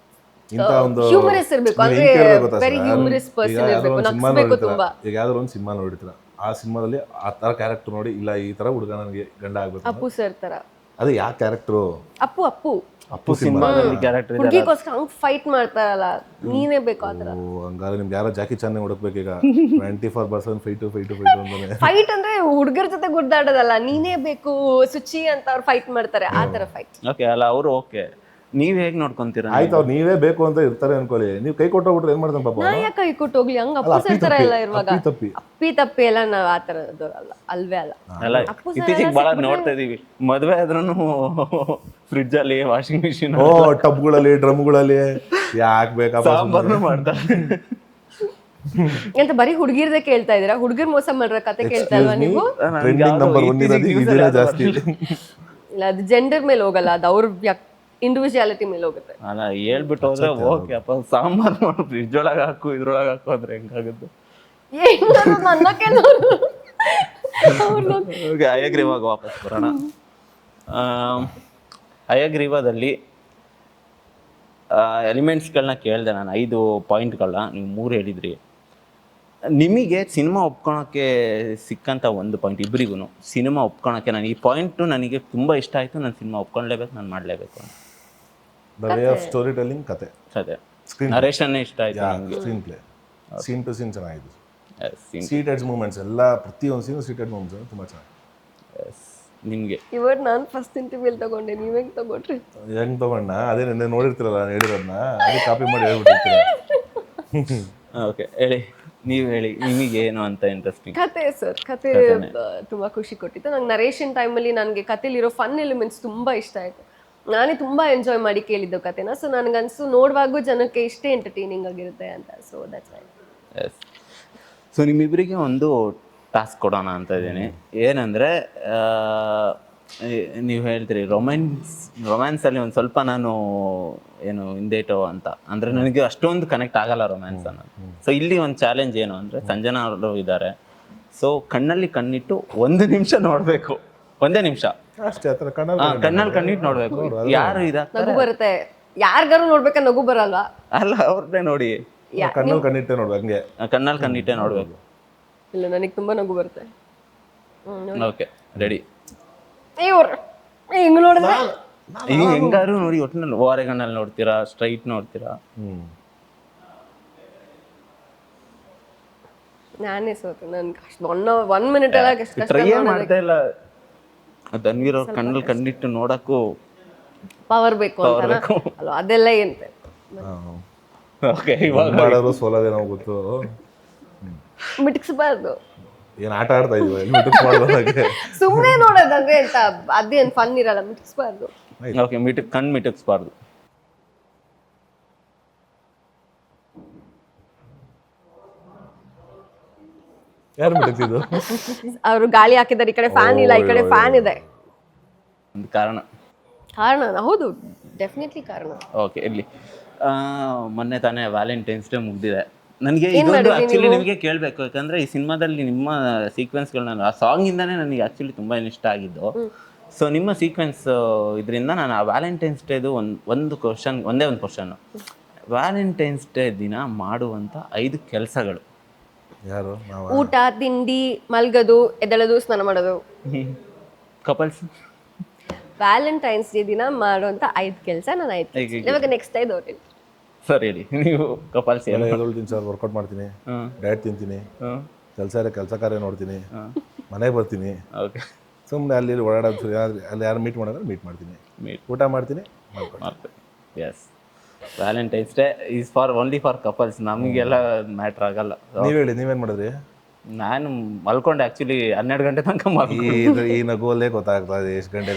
ಇಂಥ ಒಂದು ಹ್ಯೂಮರಸ್ ಇರ್ಬೇಕು ನೀವ್ ಅಂದ್ರೆ ಹೆಂಗ್ ಕೇಳ್ಬೇಕು ಗೊತ್ತಾ ವೆರಿ sir? ಹ್ಯೂಮರಸ್ ಈಗ ಪರ್ಸನ್ ಯಾವ್ದಾದ್ರು ಇರ್ಬೇಕು, ಒಂದ್ ಸಿನಿಮಾ ನಗ್ಸ್ಬೇಕು ನೋಡಿರ್ತೀರ, ತುಂಬಾ. ಈಗ ಯಾವ್ದಾದ್ರು ಒಂದು ಸಿನಿಮಾ ನೋಡಿರ್ತೀರ, ಆ ಸಿನಿಮಾದಲ್ಲಿ ಆ ತರ ಕ್ಯಾರೆಕ್ಟರ್ ನೋಡಿ ಇಲ್ಲ ಈ ತರ ಹುಡುಗ ನನಗೆ ಗಂಡ ಆಗ್ಬೇಕು ಅಪ್ಪು ಸರ್ ತರ. ಅದು ಯಾವ ಕ್ಯಾರೆಕ್ಟರು? ಅಪ್ಪು ಅಪ್ಪು ಅಪ್ಪು ಸಿನಿಮಾ. ಸಿನಿಮಾದಲ್ಲಿ ಕ್ಯಾರೆಕ್ಟರ್ ಇದೆ. ಹುಡುಗಿಗೋಸ್ಕರ ಹಂಗ್ ಫೈಟ್ ಮಾಡ್ತಾರಲ್ಲ, ನೀನೇ ಬೇಕು ಆ ತರ. ಹಂಗಾದ್ರೆ ನಿಮ್ಗೆ ಯಾರೋ ಜಾಕಿ ಚಾನ್ ಹುಡುಕ್ಬೇಕೀಗ 24/7 ಫೈಟು ಅಂತಾನೆ. ಫೈಟ್ ಅಂದ್ರೆ ಹುಡುಗರ ಜೊತೆ ಗುಡ್ದಾಡೋದಲ್ಲ, ನೀನೇ ಬೇಕು ಸುಚಿ ಅಂತ ಅವ್ರು ಫೈಟ್ ಮಾಡ್ತಾರೆ, ಆ ತರ ಫೈಟ್. ಓಕೆ ಅಲ್ಲ ಅವರು ಓಕೆ, ನೀವ್ ಹೇಗ್ ನೋಡ್ಕೊಂತೀರಾ? ಆಯ್ತು ಅವ್ರು ನೀವೇ ಬೇಕು ಅಂತ ಇರ್ತಾರೆ ಅನ್ಕೊಳ್ಳಿ, ನೀವು ಕೈ ಕೊಟ್ಟೋಗ್ಬಿಟ್ರೆ ಏನ್ ಮಾಡ್ತಾನೆ ಪಾಪ? ನಾ ಯಾಕೆ ಕೈ ಕೊಟ್ಟು ಹೋಗ್ಲಿ? ಹಂಗ ಅಪ್ಪು ಸರ್ ತರ ಎಲ್ಲ ಇರುವಾಗ ತಪ್ಪಿ ಅಪ್ಪಿ ತಪ್ಪಿ ಎಲ್ಲ ನಾವ್ ಆ ತರದ್ದು ಅಲ್ವೇ ಅಲ್ಲ. ಅಲ್ಲ ಅಪ್ಪು ಸರ್ ಇತ್ತೀಚೆಗೆ ಎಲ್ಲ ಬಹಳ ಸಿಕ್ಬಿಟ್ರೆ- ನೋಡ್ತಾ ಇದೀವಿ, ಮದ್ವೆ ಆದ್ರೂ ಫ್ರಿಡ್ಜ್ ಅಲ್ಲಿ ವಾಷಿಂಗ್ ಮಿಷಿನ್ ಓ ಟಬ್ಗಳಲ್ಲಿ ಡ್ರಮ್ಗಳಲ್ಲಿ ಯಾಕೆ ಬೇಕಪ್ಪ? ಸಾಂಬಾರ್ನು ಮಾಡ್ತಾರೆ. ಎಂತ ಬರೀ ಹುಡುಗಿರ್ದೆ ಕೇಳ್ತಾ ಇದೀರಾ? ಹುಡುಗರ್ ಮೋಸ ಮಾಡ್ರ ಕತೆ ಕೇಳ್ತಾ ಇಲ್ವಾ ನೀವು? ಟ್ರೆಂಡಿಂಗ್ ನಂಬರ್ 1 ಇರೋದು ಇದೆಲ್ಲ ಜಾಸ್ತಿ. ಇಲ್ಲ, ಅದು ಜೆಂಡರ್ ಮೇಲೆ ಹೋಗಲ್ಲ, ಅದು ಅವ್ರ ಇಂಡಿವಿಜುವಾಲಿಟಿ ಮೇಲೆ ಹೋಗುತ್ತೆ. ಅಲ್ಲ ಹೇಳ್ಬಿಟ್ಟು ಹೋದ್ರೆ ಓಕೆ ಅಪ್ಪ, ಸಾಂಬಾರ್ ಮಾಡು ಫ್ರಿಡ್ಜ್ ಒಳಗೆ ಹಾಕು ಇದ್ರೊಳಗೆ ಹಾಕು ಅಂದ್ರೆ ಹೆಂಗಾಗುತ್ತೆ? ಅಯಗ್ರೀವಾಗ ವಾಪಸ್ ಬರೋಣ. ಅಯಗ್ರೀವಾದಲ್ಲಿ ಎಲಿಮೆಂಟ್ಸ್ಗಳನ್ನ ಕೇಳಿದೆ ನಾನು, 5 ಪಾಯಿಂಟ್ಗಳನ್ನ, ನೀವು 3 ಹೇಳಿದ್ರಿ. ನಿಮಗೆ ಸಿನಿಮಾ ಒಪ್ಕೊಳಕ್ಕೆ ಸಿಕ್ಕಂಥ ಒಂದು ಪಾಯಿಂಟ್, ಇಬ್ಬರಿಗೂ ಸಿನಿಮಾ ಒಪ್ಕೊಳಕ್ಕೆ, ನಾನು ಈ ಪಾಯಿಂಟು ನನಗೆ ತುಂಬ ಇಷ್ಟ ಆಯಿತು, ನಾನು ಸಿನಿಮಾ ಒಪ್ಕೊಳ್ಲೇಬೇಕು, ನಾನು ಮಾಡಲೇಬೇಕು ಅಂತ. The way of story telling, ಕತೆ, ಅದೇ ನರೇಶನ್ನೇ ಇಷ್ಟ ಆಯಿತು ನನಗೆ. Screenplay, scene to scene ಚೆನ್ನಾಗಿದೆ. ಸೀಟ್ ಎಡ್ಜ್ ಮೂಮೆಂಟ್ಸ್ ಎಲ್ಲ, ಪ್ರತಿಯೊಂದು ಸೀನು ಸೀಟ್ ಎಡ್ಜ್ ಮೂಮೆಂಟ್ಸ್ ತುಂಬ ಚೆನ್ನಾಗಿ. ನಿಮಗೆ ಇವಾಗ ನಾನು ಫಸ್ಟ್ ಇಂಟರ್ವ್ಯೂಲ್ ತಗೊಂಡೆ, ನೀವ್ ಹೆಂಗ್ ತಗೊಂಡ್ರಿ? ಹೆಂಗ್ ತಗೊಂಡ? ಅದೇ ನಿನ್ನೆ ನೋಡಿರ್ತೀರಲ್ಲ ನಾನು ಹೇಳಿರೋದನ್ನ, ಅದೇ ಕಾಪಿ ಮಾಡಿ ಹೇಳ್ಬಿಟ್ಟಿರ್ತೀರ. ಓಕೆ ಹೇಳಿ, ನೀವು ಹೇಳಿ ನಿಮಗೆ ಏನು ಅಂತ ಇಂಟ್ರೆಸ್ಟಿಂಗ್? ಕತೆ ಸರ್, ಕತೆ ತುಂಬಾ ಖುಷಿ ಕೊಟ್ಟಿತ್ತು ನಂಗೆ. ನರೇಷನ್ ಟೈಮಲ್ಲಿ ನನಗೆ ಕತೆಲಿರೋ ಫನ್ ಎಲಿಮೆಂಟ್ಸ್ ತುಂಬಾ ಇಷ್ಟ ಆಯ್ತು. ನಾನೇ ತುಂಬಾ ಎಂಜಾಯ್ ಮಾಡಿ ಕೇಳಿದ್ದು ಕತೆನ. ಸೊ ನನಗನ್ಸು ನೋಡುವಾಗೂ ಜನಕ್ಕೆ ಇಷ್ಟೇ ಎಂಟರ್ಟೈನಿಂಗ್ ಆಗಿರುತ್ತೆ ಅಂತ. So that's why. Yes. So ನಿಮ್ಮಿಬ್ಬರಿಗೆ ಒಂದು ಟಾಸ್ಕ್ ಕೊಡೋಣ ಅಂತ ಇದ್ದೀನಿ. ಏನಂದರೆ ನೀವು ಹೇಳ್ತೀರಿ ರೊಮ್ಯಾನ್ಸಲ್ಲಿ ಒಂದು ಸ್ವಲ್ಪ ನಾನು ಏನು ಹಿಂದೇಟೋ ಅಂತ, ಅಂದರೆ ನನಗೆ ಅಷ್ಟೊಂದು ಕನೆಕ್ಟ್ ಆಗಲ್ಲ ರೊಮ್ಯಾನ್ಸ್ ಅನ್ನೋದು. ಸೊ ಇಲ್ಲಿ ಒಂದು ಚಾಲೆಂಜ್ ಏನು ಅಂದರೆ, ಸಂಜನಾ ಅವರು ಇದ್ದಾರೆ. ಸೊ ಕಣ್ಣಲ್ಲಿ ಕಣ್ಣಿಟ್ಟು 1 ನಿಮಿಷ ನೋಡಬೇಕು, 1 ನಿಮಿಷ ಅಷ್ಟೇ. ಆ ಥರ ಕಣ್ಣಲ್ಲಿ ಕಣ್ಣಿಟ್ಟು ನೋಡಬೇಕು. ಯಾರು ಇದಾಗ್ತಾರೆ ನಗು ಬರುತ್ತೆ, ಯಾರಿಗಾರು ನೋಡ್ಬೇಕಾ ನಗು ಬರಲ್ವಾ? ಅಲ್ಲ, ಅವ್ರನ್ನೇ ನೋಡಿ, ಕಣ್ಣಲ್ಲಿ ಕಣ್ಣಿಟ್ಟೆ ನೋಡ್ಬೇಕು, ಹಂಗೆ ಕಣ್ಣಲ್ಲಿ ಕಣ್ಣಿಟ್ಟೆ ನೋಡಬೇಕು. ಇಲ್ಲ, ನನಗೆ ತುಂಬಾ ನಗು ಬರುತ್ತೆ. Okay ready? ಇವ್ರು ಹಿಂಗ್ ನೋಡಿದ್ರೆ ಈಗ ಹೆಂಗಾರು ನೋಡಿ, ಒಟ್ಟಿನಲ್ಲಿ ಓರೆಗಣ್ಣಲ್ಲಿ ನೋಡ್ತೀರಾ, ಸ್ಟ್ರೈಟ್ ನೋಡ್ತೀರಾ? ನಾನೇ ಸೋತೆ. ನನ್ಗೆ ಅಷ್ಟು 1 ಮಿನಿಟ್ ಎಲ್ಲ ಕಷ್ಟ ಟ್ರೈ ಮಾಡ್ತಾ ಇಲ್ಲ. ಧನ್ವೀರ್ ಅವ್ರ ಕಣ್ಣಲ್ಲಿ ಕಣ್ಣಿಟ್ಟು ನೋಡಕ್ಕೂ ಪವರ್ ಬೇಕು ಅಂತ ಅಲ್ವಾ? ಅದೆಲ್ಲ ಏನ್ತೆ ಓಕೆ, ಇವಾಗ ಮಾಡೋದು ಸೋಲೋದೇ ನಾವು ಗೊತ್ತು. ಮಿಟ್ಸ್ಬಾರ್ದು. ಏನು ಆಟ ಆಡ್ತಾ ಇದೀವಿ ಹೆಲ್ಮೆಟ್ ಮಾಡೋದಾಗೆ? ಸುಮ್ಮನೆ ನೋಡೋದಂದ್ರೆ ಅಂತ ಅದೇನ್ ಫನ್ ಇರಲ್ಲ, ಮಿಟ್ಸ್ಬಾರ್ದು. ಓಕೆ, ಕಣ್ಣು ಮಿಟಕ್ಸ್ಬಾರ್ದು. ಯಾರು ಬಿಡ್ತಿದ್ದು? ಅವರು ಗಾಳಿ ಹಾಕಿದ್ದಾರೆ, ಈ ಕಡೆ ಫ್ಯಾನ್ ಇಲ್ಲ, ಈ ಕಡೆ ಫ್ಯಾನ್ ಇದೆ. ಒಂದು ಕಾರಣ ಹೌದು, ಡೆಫಿನೆಟ್ಲಿ ಕಾರಣ. ಓಕೆ ಇರ್ಲಿ. ಮೊನ್ನೆ ತಾನೇ ವ್ಯಾಲೆಂಟೈನ್ಸ್ ಡೇ ಮುಗ್ದಿದೆ. ನನಗೆ ಇದೊಂದು ಆ್ಯಕ್ಚುಲಿ ನಿಮಗೆ ಕೇಳಬೇಕು, ಯಾಕಂದರೆ ಈ ಸಿನಿಮಾದಲ್ಲಿ ನಿಮ್ಮ ಸೀಕ್ವೆನ್ಸ್ಗಳನ್ನ, ಆ ಸಾಂಗಿಂದನೇ ನನಗೆ ಆ್ಯಕ್ಚುಲಿ ತುಂಬ ಇಷ್ಟ ಆಗಿದ್ದು. ಸೊ ನಿಮ್ಮ ಸೀಕ್ವೆನ್ಸ್ ಇದರಿಂದ ನಾನು ಆ ವ್ಯಾಲೆಂಟೈನ್ಸ್ ಡೇದು ಒಂದೇ ಒಂದು ಕ್ವಶನ್ನು, ವ್ಯಾಲೆಂಟೈನ್ಸ್ ಡೇ ದಿನ ಮಾಡುವಂಥ 5 ಕೆಲಸಗಳು. ಯಾರು? ಊಟ, ತಿಂಡಿ, ಮಲ್ಗೋದು, ಎದ್ದೇಳೋದು, ಸ್ನಾನ ಮಾಡೋದು. ಕಪಲ್ಸ್ ವ್ಯಾಲೆಂಟೈನ್ಸ್ ಡೇ ದಿನ ಮಾಡುವಂತ 5 ಕೆಲಸ ನಾನು 5 ಇವಾಗ ನೆಕ್ಸ್ಟ್ 5 ಹೊರಟಿನಿ. ಸರ್ ಹೇಳಿ, ನೀವು ಕಪಲ್ಸ್ ಏನು? ಎದ್ದೇಳ್ತೀನಿ ಸರ್, ವರ್ಕೌಟ್ ಮಾಡ್ತೀನಿ, ಡಯಟ್ ತಿಂತೀನಿ, ಕೆಲಸ ಕಾರ್ಯ ನೋಡ್ತೀನಿ, ಮನೆಗೆ ಬರ್ತೀನಿ, ಓಕೆ ಸುಮ್ಮನೆ ಅಲ್ಲಿ ಓಡಾಡೋದು, ಅಲ್ಲಿ ಯಾರು ಮೀಟ್ ಮಾಡಿದ್ರೆ ಮೀಟ್ ಮಾಡ್ತೀನಿ, ಊಟ ಮಾಡ್ತೀನಿ, ಮಾಡ್ತೀನಿ. Yes, Valentine's day is only for couples. ನಮಗೆಲ್ಲ ಮ್ಯಾಟ್ರ್ ಆಗಲ್ಲ. ನೀವು ಹೇಳಿ, ನೀವೇನು ಮಾಡಿದ್ರಿ? ನಾನು ಮಲ್ಕೊಂಡೆ ಆ್ಯಕ್ಚುಲಿ 12 ಗಂಟೆ ತನಕ ಈ ನಗುವಲ್ಲೇ ಗೊತ್ತಾಗ್ತಾ ಇದೆ ಎಷ್ಟು ಗಂಟೆ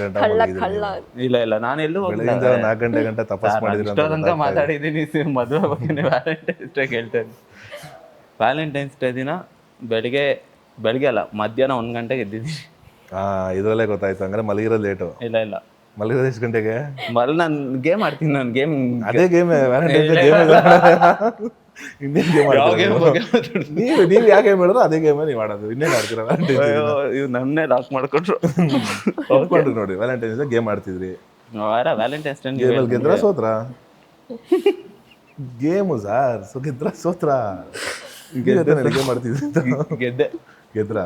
ಇಲ್ಲ ನಾನು ಎಲ್ಲೂ 4 ಗಂಟೆ ತಪಾಸ್ ಮಾಡಿದ್ರೆ ತನಕ ಮಾತಾಡಿದ್ದೀನಿ ಮದುವೆ ಬಗ್ಗೆ. ವ್ಯಾಲೆಂಟೈನ್ಸ್ ಡೇ ಕೇಳ್ತಾ ಇದ್ದೀನಿ. ವ್ಯಾಲೆಂಟೈನ್ಸ್ ಡೇ ದಿನ ಬೆಳಿಗ್ಗೆ ಅಲ್ಲ, ಮಧ್ಯಾಹ್ನ 1 ಗಂಟೆಗೆ ಎದ್ದಿದ್ದೀನಿ. ಇದರಲ್ಲೇ ಗೊತ್ತಾಯ್ತು. ಹಂಗಾರೆ ಮಲಗಿರೋದು ಲೇಟು? ಇಲ್ಲ ಮಲಗಿರೋದು ಎಷ್ಟು ಗಂಟೆಗೆ? ನಾನು ಗೇಮ್ ಆಡ್ತೀನಿ. ನಾನು ಗೇಮ್ ಅದೇ ಗೇಮ್ ವ್ಯಾಲೆಂಟೈನ್ಸ್ ಡೇ ಗೇಮ್. ಇನ್ನೇನು ಗೇಮ್ ನೀವು ಯಾಕೆ ಗೇಮ್ ಹೇಳಿದ್ರು ಅದೇ ಗೇಮ್ ನೀವು ಆಡೋದು. ಇನ್ನೇನು ಆಡ್ತೀರಾ? ಇವ್ ನನ್ನೇ ಲಾಕ್ ಮಾಡ್ಕೊಂಡ್ರು ನೋಡಿ, ವ್ಯಾಲೆಂಟೈನ್ಸ್ ಡೇ ಗೇಮ್ ಆಡ್ತಿದ್ರಿ. ವ್ಯಾಲೆಂಟೈನ್ಸ್ ಡೇ ಗೇಮಲ್ಲಿ ಗೆದ್ರ ಸೋತ್ರ? ಗೇಮು ಸರ್ ಗೆದ್ರ ಸೋತ್ರ ಗೇಮ್ ಮಾಡ್ತಿದ್ದೆ ಗೆದ್ದೆ. ಗೆದ್ರ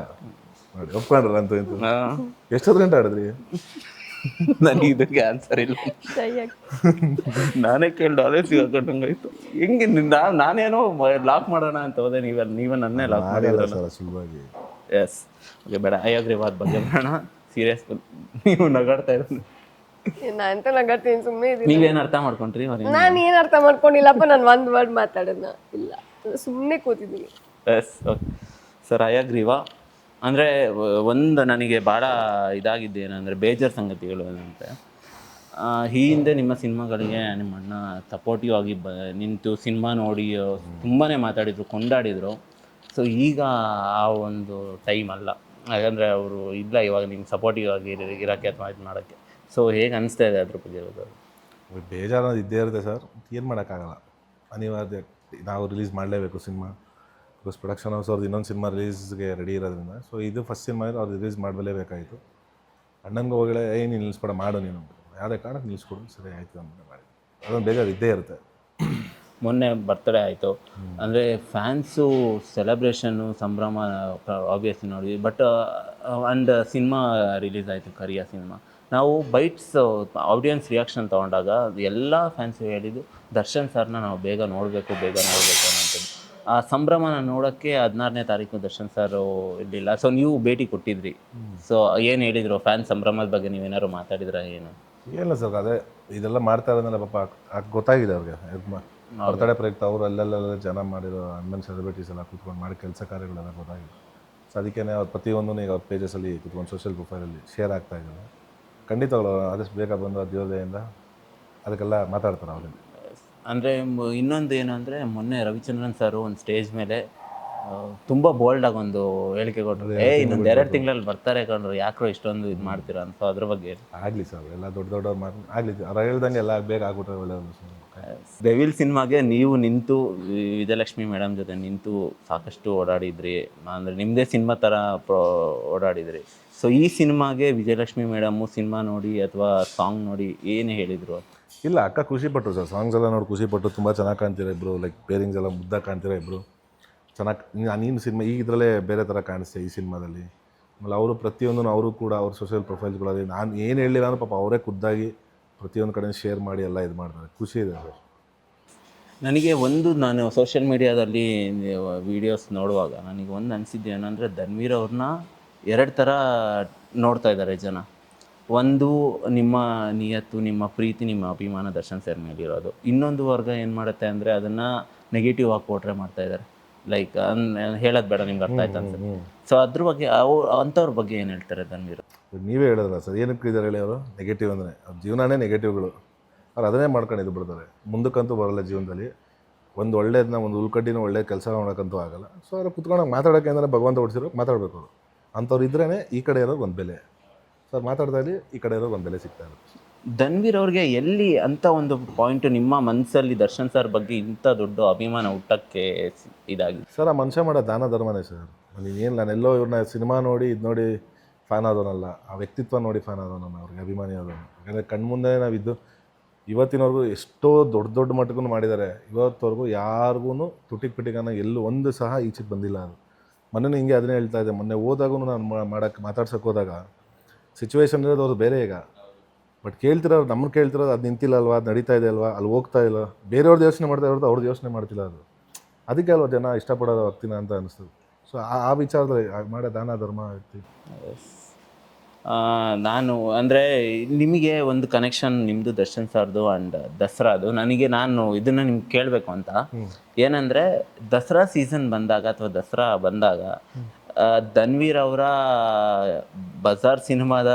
ನೋಡಿ ಒಪ್ಕೊಂಡ್ರಲ್ಲ ಅಂತ ಇಂತ ಹಾ. ಎಷ್ಟೊತ್ತು ಗಂಟೆ ಆಡಿದ್ರಿ? ನನಗೆ ಇದಕ್ಕೆ ಆನ್ಸರ್ ಇಲ್ಲ. ನಾನೇ ಕೇಳಿ ಡಾಲರ್ ಸಿಗಾಕೊಂಡಂಗಾಯ್ತು. ಹೆಂಗೆ ನಾನೇನೋ ಲಾಕ್ ಮಾಡೋಣ ಅಂತ ಹೋದೆ, ನೀವೇ ನನ್ನೇ ಲಾಕ್ ಆಗಲ್ಲ ಮಾಡಿದ್ರಲ್ಲ. ಸರ್ ಸುಲಭವಾಗಿ. ಎಸ್ ಓಕೆ, ಬೇಡ ಅಯೋಗ್ಯವಾದ ಬಗ್ಗೆ ಬೇಡ, ಸೀರಿಯಸ್. ನೀವು ನಗಾಡ್ತಾ ಇರೋದು, ನಾನು ಅಂತ ನಗಾಡ್ತೀನಿ, ಸುಮ್ಮನೆ ಇದೀನಿ. ನೀವೇನು ಅರ್ಥ ಮಾಡ್ಕೊಂಡ್ರಿ? ನಾನು ಏನು ಅರ್ಥ ಮಾಡ್ಕೊಂಡಿಲ್ಲಪ್ಪ, ನಾನು ಒಂದು ವರ್ಡ್ ಮಾತಾಡೋಣ ಇಲ್ಲ, ಸುಮ್ಮನೆ ಕೂತಿದ್ದೀನಿ. ಎಸ್ ಓಕೆ ಸರ್, ಅಯಾಗ್ರೀವಾ ಅಂದರೆ ಒಂದು ನನಗೆ ಭಾಳ ಇದಾಗಿದ್ದು ಏನಂದರೆ ಬೇಜಾರು ಸಂಗತಿಗಳು ಏನಂದರೆ, ಈ ಹಿಂದೆ ನಿಮ್ಮ ಸಿನಿಮಾಗಳಿಗೆ ನಿಮ್ಮ ಅಣ್ಣ ಸಪೋರ್ಟಿವ್ ಆಗಿ ನಿಂತು ಸಿನಿಮಾ ನೋಡಿ ತುಂಬಾ ಮಾತಾಡಿದರು, ಕೊಂಡಾಡಿದರು. ಸೊ ಈಗ ಆ ಒಂದು ಟೈಮ್ ಅಲ್ಲ, ಯಾಕಂದರೆ ಅವರು ಇಲ್ಲ ಇವಾಗ ನಿಮ್ಗೆ ಸಪೋರ್ಟಿವ್ ಆಗಿ ಇರೋಕ್ಕೆ ಅಥವಾ ಇದು ಮಾಡೋಕ್ಕೆ. ಸೊ ಹೇಗೆ ಅನಿಸ್ತಾ ಇದೆ ಅದ್ರ ಬಗ್ಗೆ ಇರೋದು? ಬೇಜಾರು ಅನ್ನೋದು ಇದ್ದೇ ಇರುತ್ತೆ ಸರ್, ಏನು ಮಾಡೋಕ್ಕಾಗಲ್ಲ, ಅನಿವಾರ್ಯ. ನಾವು ರಿಲೀಸ್ ಮಾಡಲೇಬೇಕು ಸಿನಿಮಾ, ಬಿಕಾಸ್ ಪ್ರೊಡಕ್ಷನ್ ಹೌಸ್ ಅವ್ರದ್ದು ಇನ್ನೊಂದು ಸಿನಿಮಾ ರಿಲೀಸ್ಗೆ ರೆಡಿ ಇರೋದ್ರಿಂದ. ಸೊ ಇದು ಫಸ್ಟ್ ಸಿನಿಮಾ ಇದ್ರೆ ಅವ್ರು ರಿಲೀಸ್ ಮಾಡಲೇಬೇಕಾಯಿತು. ಅಣ್ಣನಿಗೆ ಹೋಗಲೇ ನೀನು ನಿಲ್ಲಿಸ್ಬೇಡ, ಮಾಡು ನೀನು, ಯಾವುದೇ ಕಾರಣಕ್ಕೆ ನಿಲ್ಲಿಸ್ಕೊಡು, ಸರಿ ಆಯಿತು ಅಂತ ಮಾಡಿ. ಅದೊಂದು ಬೇಜಾರು ಇದ್ದೇ ಇರುತ್ತೆ. ಮೊನ್ನೆ ಬರ್ತಡೇ ಆಯಿತು ಅಂದರೆ ಫ್ಯಾನ್ಸು ಸೆಲೆಬ್ರೇಷನ್ನು ಸಂಭ್ರಮ ಆಬ್ವಿಯಸ್ಲಿ ನೋಡಿ, ಬಟ್ ಆ್ಯಂಡ್ ಸಿನಿಮಾ ರಿಲೀಸ್ ಆಯಿತು, ಕರಿಯ ಸಿನಿಮಾ. ನಾವು ಬೈಟ್ಸ್ ಆಡಿಯನ್ಸ್ ರಿಯಾಕ್ಷನ್ ತೊಗೊಂಡಾಗ ಎಲ್ಲ ಫ್ಯಾನ್ಸು ಹೇಳಿದ್ದು ದರ್ಶನ್ ಸರ್ನ ನಾವು ಬೇಗ ನೋಡಬೇಕು ಅನ್ನೋಂಥದ್ದು. ಆ ಸಂಭ್ರಮನ ನೋಡೋಕ್ಕೆ 16ನೇ ತಾರೀಕು ದರ್ಶನ್ ಸರ್ ಇರಲಿಲ್ಲ. ಸೊ ನೀವು ಭೇಟಿ ಕೊಟ್ಟಿದ್ರಿ, ಸೊ ಏನು ಹೇಳಿದರು ಫ್ಯಾನ್ ಸಂಭ್ರಮದ ಬಗ್ಗೆ? ನೀವೇನಾದ್ರು ಮಾತಾಡಿದ್ರ? ಏನು ಏನಿಲ್ಲ ಸರ್, ಅದೇ ಇದೆಲ್ಲ ಮಾಡ್ತಾ ಇರೋದಲ್ಲ ಪಾಪ, ಗೊತ್ತಾಗಿದೆ ಅವ್ರಿಗೆ. ಬರ್ತಡೇ ಪ್ರಯುಕ್ತ ಅವರು ಅಲ್ಲೆಲ್ಲ ಜನ ಮಾಡಿರೋ ಅಣ್ಣನ ಸೆಲೆಬ್ರಿಟೀಸ್ ಎಲ್ಲ ಕೂತ್ಕೊಂಡು ಮಾಡಿ ಕೆಲಸ ಕಾರ್ಯಗಳೆಲ್ಲ ಗೊತ್ತಾಗಿದೆ. ಸೊ ಅದಕ್ಕೇ ಅವ್ರು ಪ್ರತಿಯೊಂದೂ ಈಗ ಅವ್ರ ಪೇಜಸಲ್ಲಿ ಕೂತ್ಕೊಂಡು ಸೋಷಿಯಲ್ ಪ್ರೊಫೈಲಲ್ಲಿ ಶೇರ್ ಆಗ್ತಾ ಇದ್ದಾರೆ. ಖಂಡಿತಗಳು ಆದಷ್ಟು ಬೇಗ ಬಂದು ದೇವತೆಯಿಂದ ಅದಕ್ಕೆಲ್ಲ ಮಾತಾಡ್ತಾರೆ ಅವ್ರಿಗೆ. ಅಂದರೆ ಇನ್ನೊಂದು ಏನು ಅಂದರೆ, ಮೊನ್ನೆ ರವಿಚಂದ್ರನ್ ಸರ್ ಒಂದು ಸ್ಟೇಜ್ ಮೇಲೆ ತುಂಬ ಬೋಲ್ಡಾಗಿ ಒಂದು ಹೇಳಿಕೆ ಕೊಟ್ಟರು, ಇನ್ನೊಂದು 2 ತಿಂಗಳಲ್ಲಿ ಬರ್ತಾರೆ ಕಂಡ್ರು, ಯಾಕೋ ಇಷ್ಟೊಂದು ಇದು ಮಾಡ್ತೀರಾ ಅಂತ. ಅದ್ರ ಬಗ್ಗೆ ಆಗಲಿ ಸರ್, ಎಲ್ಲ ದೊಡ್ಡವ್ರು ಮಾತು ಆಗಲಿ, ಅವ್ರು ಹೇಳ್ದಂಗೆ ಎಲ್ಲ ಬೇಗ ಆಗ್ಬಿಟ್ರೆ ಒಳ್ಳೆಯದು ಸರ್. ಡೆವಿಲ್ ಸಿನಿಮಾಗೆ ನೀವು ನಿಂತು ವಿಜಯಲಕ್ಷ್ಮಿ ಮೇಡಮ್ ಜೊತೆ ನಿಂತು ಸಾಕಷ್ಟು ಓಡಾಡಿದ್ರಿ, ಅಂದರೆ ನಿಮ್ಮದೇ ಸಿನಿಮಾ ಥರ ಓಡಾಡಿದ್ರಿ. ಸೊ ಈ ಸಿನಿಮಾಗೆ ವಿಜಯಲಕ್ಷ್ಮಿ ಮೇಡಮು ಸಿನಿಮಾ ನೋಡಿ ಅಥವಾ ಸಾಂಗ್ ನೋಡಿ ಏನು ಹೇಳಿದರು? ಇಲ್ಲ, ಅಕ್ಕ ಖುಷಿಪಟ್ಟರು ಸರ್, ಸಾಂಗ್ಸ್ ಎಲ್ಲ ನೋಡಿ ಖುಷಿಪಟ್ಟು. ತುಂಬ ಚೆನ್ನಾಗಿ ಕಾಣ್ತೀರಾ ಇಬ್ಬರು, ಲೈಕ್ ಪೇರಿಂಗ್ಸ್ ಎಲ್ಲ ಮುದ್ದಾಗಿ ಕಾಣ್ತೀರಾ ಇಬ್ಬರು, ಚೆನ್ನಾಗಿ. ನೀನು ಸಿನಿಮಾ ಈಗ ಇದರಲ್ಲೇ ಬೇರೆ ಥರ ಕಾಣಿಸ್ತೆ ಈ ಸಿನಿಮಾದಲ್ಲಿ. ಆಮೇಲೆ ಅವರು ಪ್ರತಿಯೊಂದು ಅವರು ಕೂಡ ಅವ್ರ ಸೋಷಿಯಲ್ ಪ್ರೊಫೈಲ್ಸ್ಗಳಲ್ಲಿ ನಾನು ಏನು ಹೇಳಿಲ್ಲ ಅಂದ್ರೆ ಪಾಪ ಅವರೇ ಖುದ್ದಾಗಿ ಪ್ರತಿಯೊಂದು ಕಡೆ ಶೇರ್ ಮಾಡಿ ಎಲ್ಲ ಇದು ಮಾಡ್ತಾರೆ. ಖುಷಿ ಇದೆ ಸರ್. ನನಗೆ ನಾನು ಸೋಷಿಯಲ್ ಮೀಡಿಯಾದಲ್ಲಿ ವೀಡಿಯೋಸ್ ನೋಡುವಾಗ ನನಗೆ ಒಂದು ಅನಿಸಿದ್ದು ಏನಂದರೆ, ಧನ್ವೀರ್ ಅವ್ರನ್ನ 2 ಥರ ನೋಡ್ತಾ ಇದ್ದಾರೆ ಜನ. ಒಂದು ನಿಮ್ಮ ನಿಯತ್ತು, ನಿಮ್ಮ ಪ್ರೀತಿ, ನಿಮ್ಮ ಅಭಿಮಾನ ದರ್ಶನ್ ಸರ್ ಮೇಲಿರೋದು. ಇನ್ನೊಂದು ವರ್ಗ ಏನು ಮಾಡುತ್ತೆ ಅಂದರೆ ಅದನ್ನು ನೆಗೆಟಿವ್ ಆಗಿ ಪೋರ್ಟ್ರೇ ಮಾಡ್ತಾ ಇದ್ದಾರೆ. ಲೈಕ್ ಹೇಳೋದು ಬೇಡ, ನಿಮ್ಗೆ ಅರ್ಥ ಆಯ್ತು ಅನ್ಸುತ್ತೆ. ಸೊ ಅದ್ರ ಬಗ್ಗೆ ಅಂಥವ್ರ ಬಗ್ಗೆ ಏನು ಹೇಳ್ತಾರೆ ಧನ್ವೀರ್? ನೀವೇ ಹೇಳಿದ್ರಲ್ಲ ಸರ್, ಏನಕ್ಕೆ ಇದ್ದಾರೆ ಹೇಳಿ ಅವರು? ನೆಗೆಟಿವ್ ಅಂದರೆ ಅವ್ರ ಜೀವನನೇ ನೆಗೆಟಿವ್ಗಳು, ಅವ್ರು ಅದನ್ನೇ ಮಾಡ್ಕೊಂಡು ಇದು ಬಿಡ್ತಾರೆ. ಮುಂದಕ್ಕಂತೂ ಬರೋಲ್ಲ ಜೀವನದಲ್ಲಿ. ಒಂದು ಒಳ್ಳೇದನ್ನ, ಒಂದು ಉಳ್ಕಡ್ಡಿನ ಒಳ್ಳೆ ಕೆಲಸ ಮಾಡೋಕ್ಕಂತೂ ಆಗಲ್ಲ. ಸೊ ಅವ್ರು ಕುತ್ಕೊಂಡು ಮಾತಾಡೋಕ್ಕೆ ಅಂದರೆ ಭಗವಂತ ಹೊಡ್ಸಿರೋ ಮಾತಾಡಬೇಕು. ಅವರು ಅಂಥವ್ರು ಇದ್ರೇ ಈ ಕಡೆ ಇರೋದು ಒಂದು ಬೆಲೆ. ಸರ್ ಮಾತಾಡ್ತಾ ಇಲ್ಲಿ ಈ ಕಡೆ ಇರೋದು ಒಂದು ಬೆಲೆ ಸಿಗ್ತಾ ಇರುತ್ತೆ. ಧನ್ವೀರ್ ಅವ್ರಿಗೆ ಎಲ್ಲಿ ಅಂಥ ಒಂದು ಪಾಯಿಂಟ್ ನಿಮ್ಮ ಮನಸ್ಸಲ್ಲಿ ದರ್ಶನ್ ಸರ್ ಬಗ್ಗೆ ಇಂಥ ದೊಡ್ಡ ಅಭಿಮಾನ ಹುಟ್ಟಕ್ಕೆ ಇದಾಗಿದೆ? ಸರ್ ಆ ಮನುಷ್ಯ ಮಾಡೋ ದಾನ ಧರ್ಮನೇ ಸರ್. ನೀನೇನು ನಾನೆಲ್ಲೋ ಇವ್ರನ್ನ ಸಿನಿಮಾ ನೋಡಿ ಇದು ನೋಡಿ ಫ್ಯಾನ್ ಆದವನಲ್ಲ, ಆ ವ್ಯಕ್ತಿತ್ವ ನೋಡಿ ಫ್ಯಾನ್ ಆದವನು, ಅವ್ರಿಗೆ ಅಭಿಮಾನಿ ಆದವನು. ಯಾಕಂದರೆ ಕಣ್ಮುಂದೆ ನಾವಿದ್ದು ಇವತ್ತಿನವರೆಗೂ ಎಷ್ಟೋ ದೊಡ್ಡ ಮಟ್ಟಕ್ಕೂ ಮಾಡಿದ್ದಾರೆ. ಇವತ್ತವರೆಗೂ ಯಾರಿಗೂ ತುಟಿಗೆ ಪಿಟಿಗನ ಎಲ್ಲೂ ಒಂದು ಸಹ ಈಚೆಗೆ ಬಂದಿಲ್ಲ. ಅದು ಮೊನ್ನೆ ಹಿಂಗೆ ಅದನ್ನೇ ಹೇಳ್ತಾ ಇದ್ದೆ. ಮೊನ್ನೆ ಹೋದಾಗೂ ನಾನು ಮಾತಾಡ್ಸೋಕೆ ಹೋದಾಗ ಸಿಚುವೇಶನ್ ಇರೋದು ಅವ್ರು ಬೇರೆ. ಈಗ ಬಟ್ ಕೇಳ್ತಿರೋರು ನಮ್ಮನ್ನು ಕೇಳ್ತಿರೋದು ಅದು ನಿಂತಿಲ್ಲ ಅಲ್ವಾ, ಅದು ನಡೀತಾ ಇದೆ ಅಲ್ವಾ, ಅಲ್ಲಿ ಹೋಗ್ತಾ ಇಲ್ಲ, ಬೇರೆಯವ್ರದ್ದು ಯೋಚನೆ ಮಾಡ್ತಾ ಇರೋದು ಅವ್ರದ್ದು ಯೋಚನೆ ಮಾಡ್ತಿಲ್ಲ. ಅದು ಅದಕ್ಕೆ ಅಲ್ವಾ ಜನ ಇಷ್ಟಪಡೋದು ಹೋಗ್ತೀನಿ ಅಂತ ಅನಿಸ್ತದೆ. ಸೊ ಆ ವಿಚಾರದಲ್ಲಿ ಮಾಡೋ ದಾನ ಧರ್ಮ ಇರ್ತೀವಿ. ನಾನು ಅಂದರೆ ನಿಮಗೆ ಒಂದು ಕನೆಕ್ಷನ್ ನಿಮ್ಮದು ದರ್ಶನ್ ಸರ್ದು ಆ್ಯಂಡ್ ದಸರಾದು. ನಾನು ಇದನ್ನು ನಿಮ್ಗೆ ಕೇಳಬೇಕು ಅಂತ ಏನಂದರೆ, ದಸರಾ ಸೀಸನ್ ಬಂದಾಗ ಅಥವಾ ದಸರಾ ಬಂದಾಗ ಧನ್ವೀರ್ ಅವರ ಬಜಾರ್ ಸಿನಿಮಾದ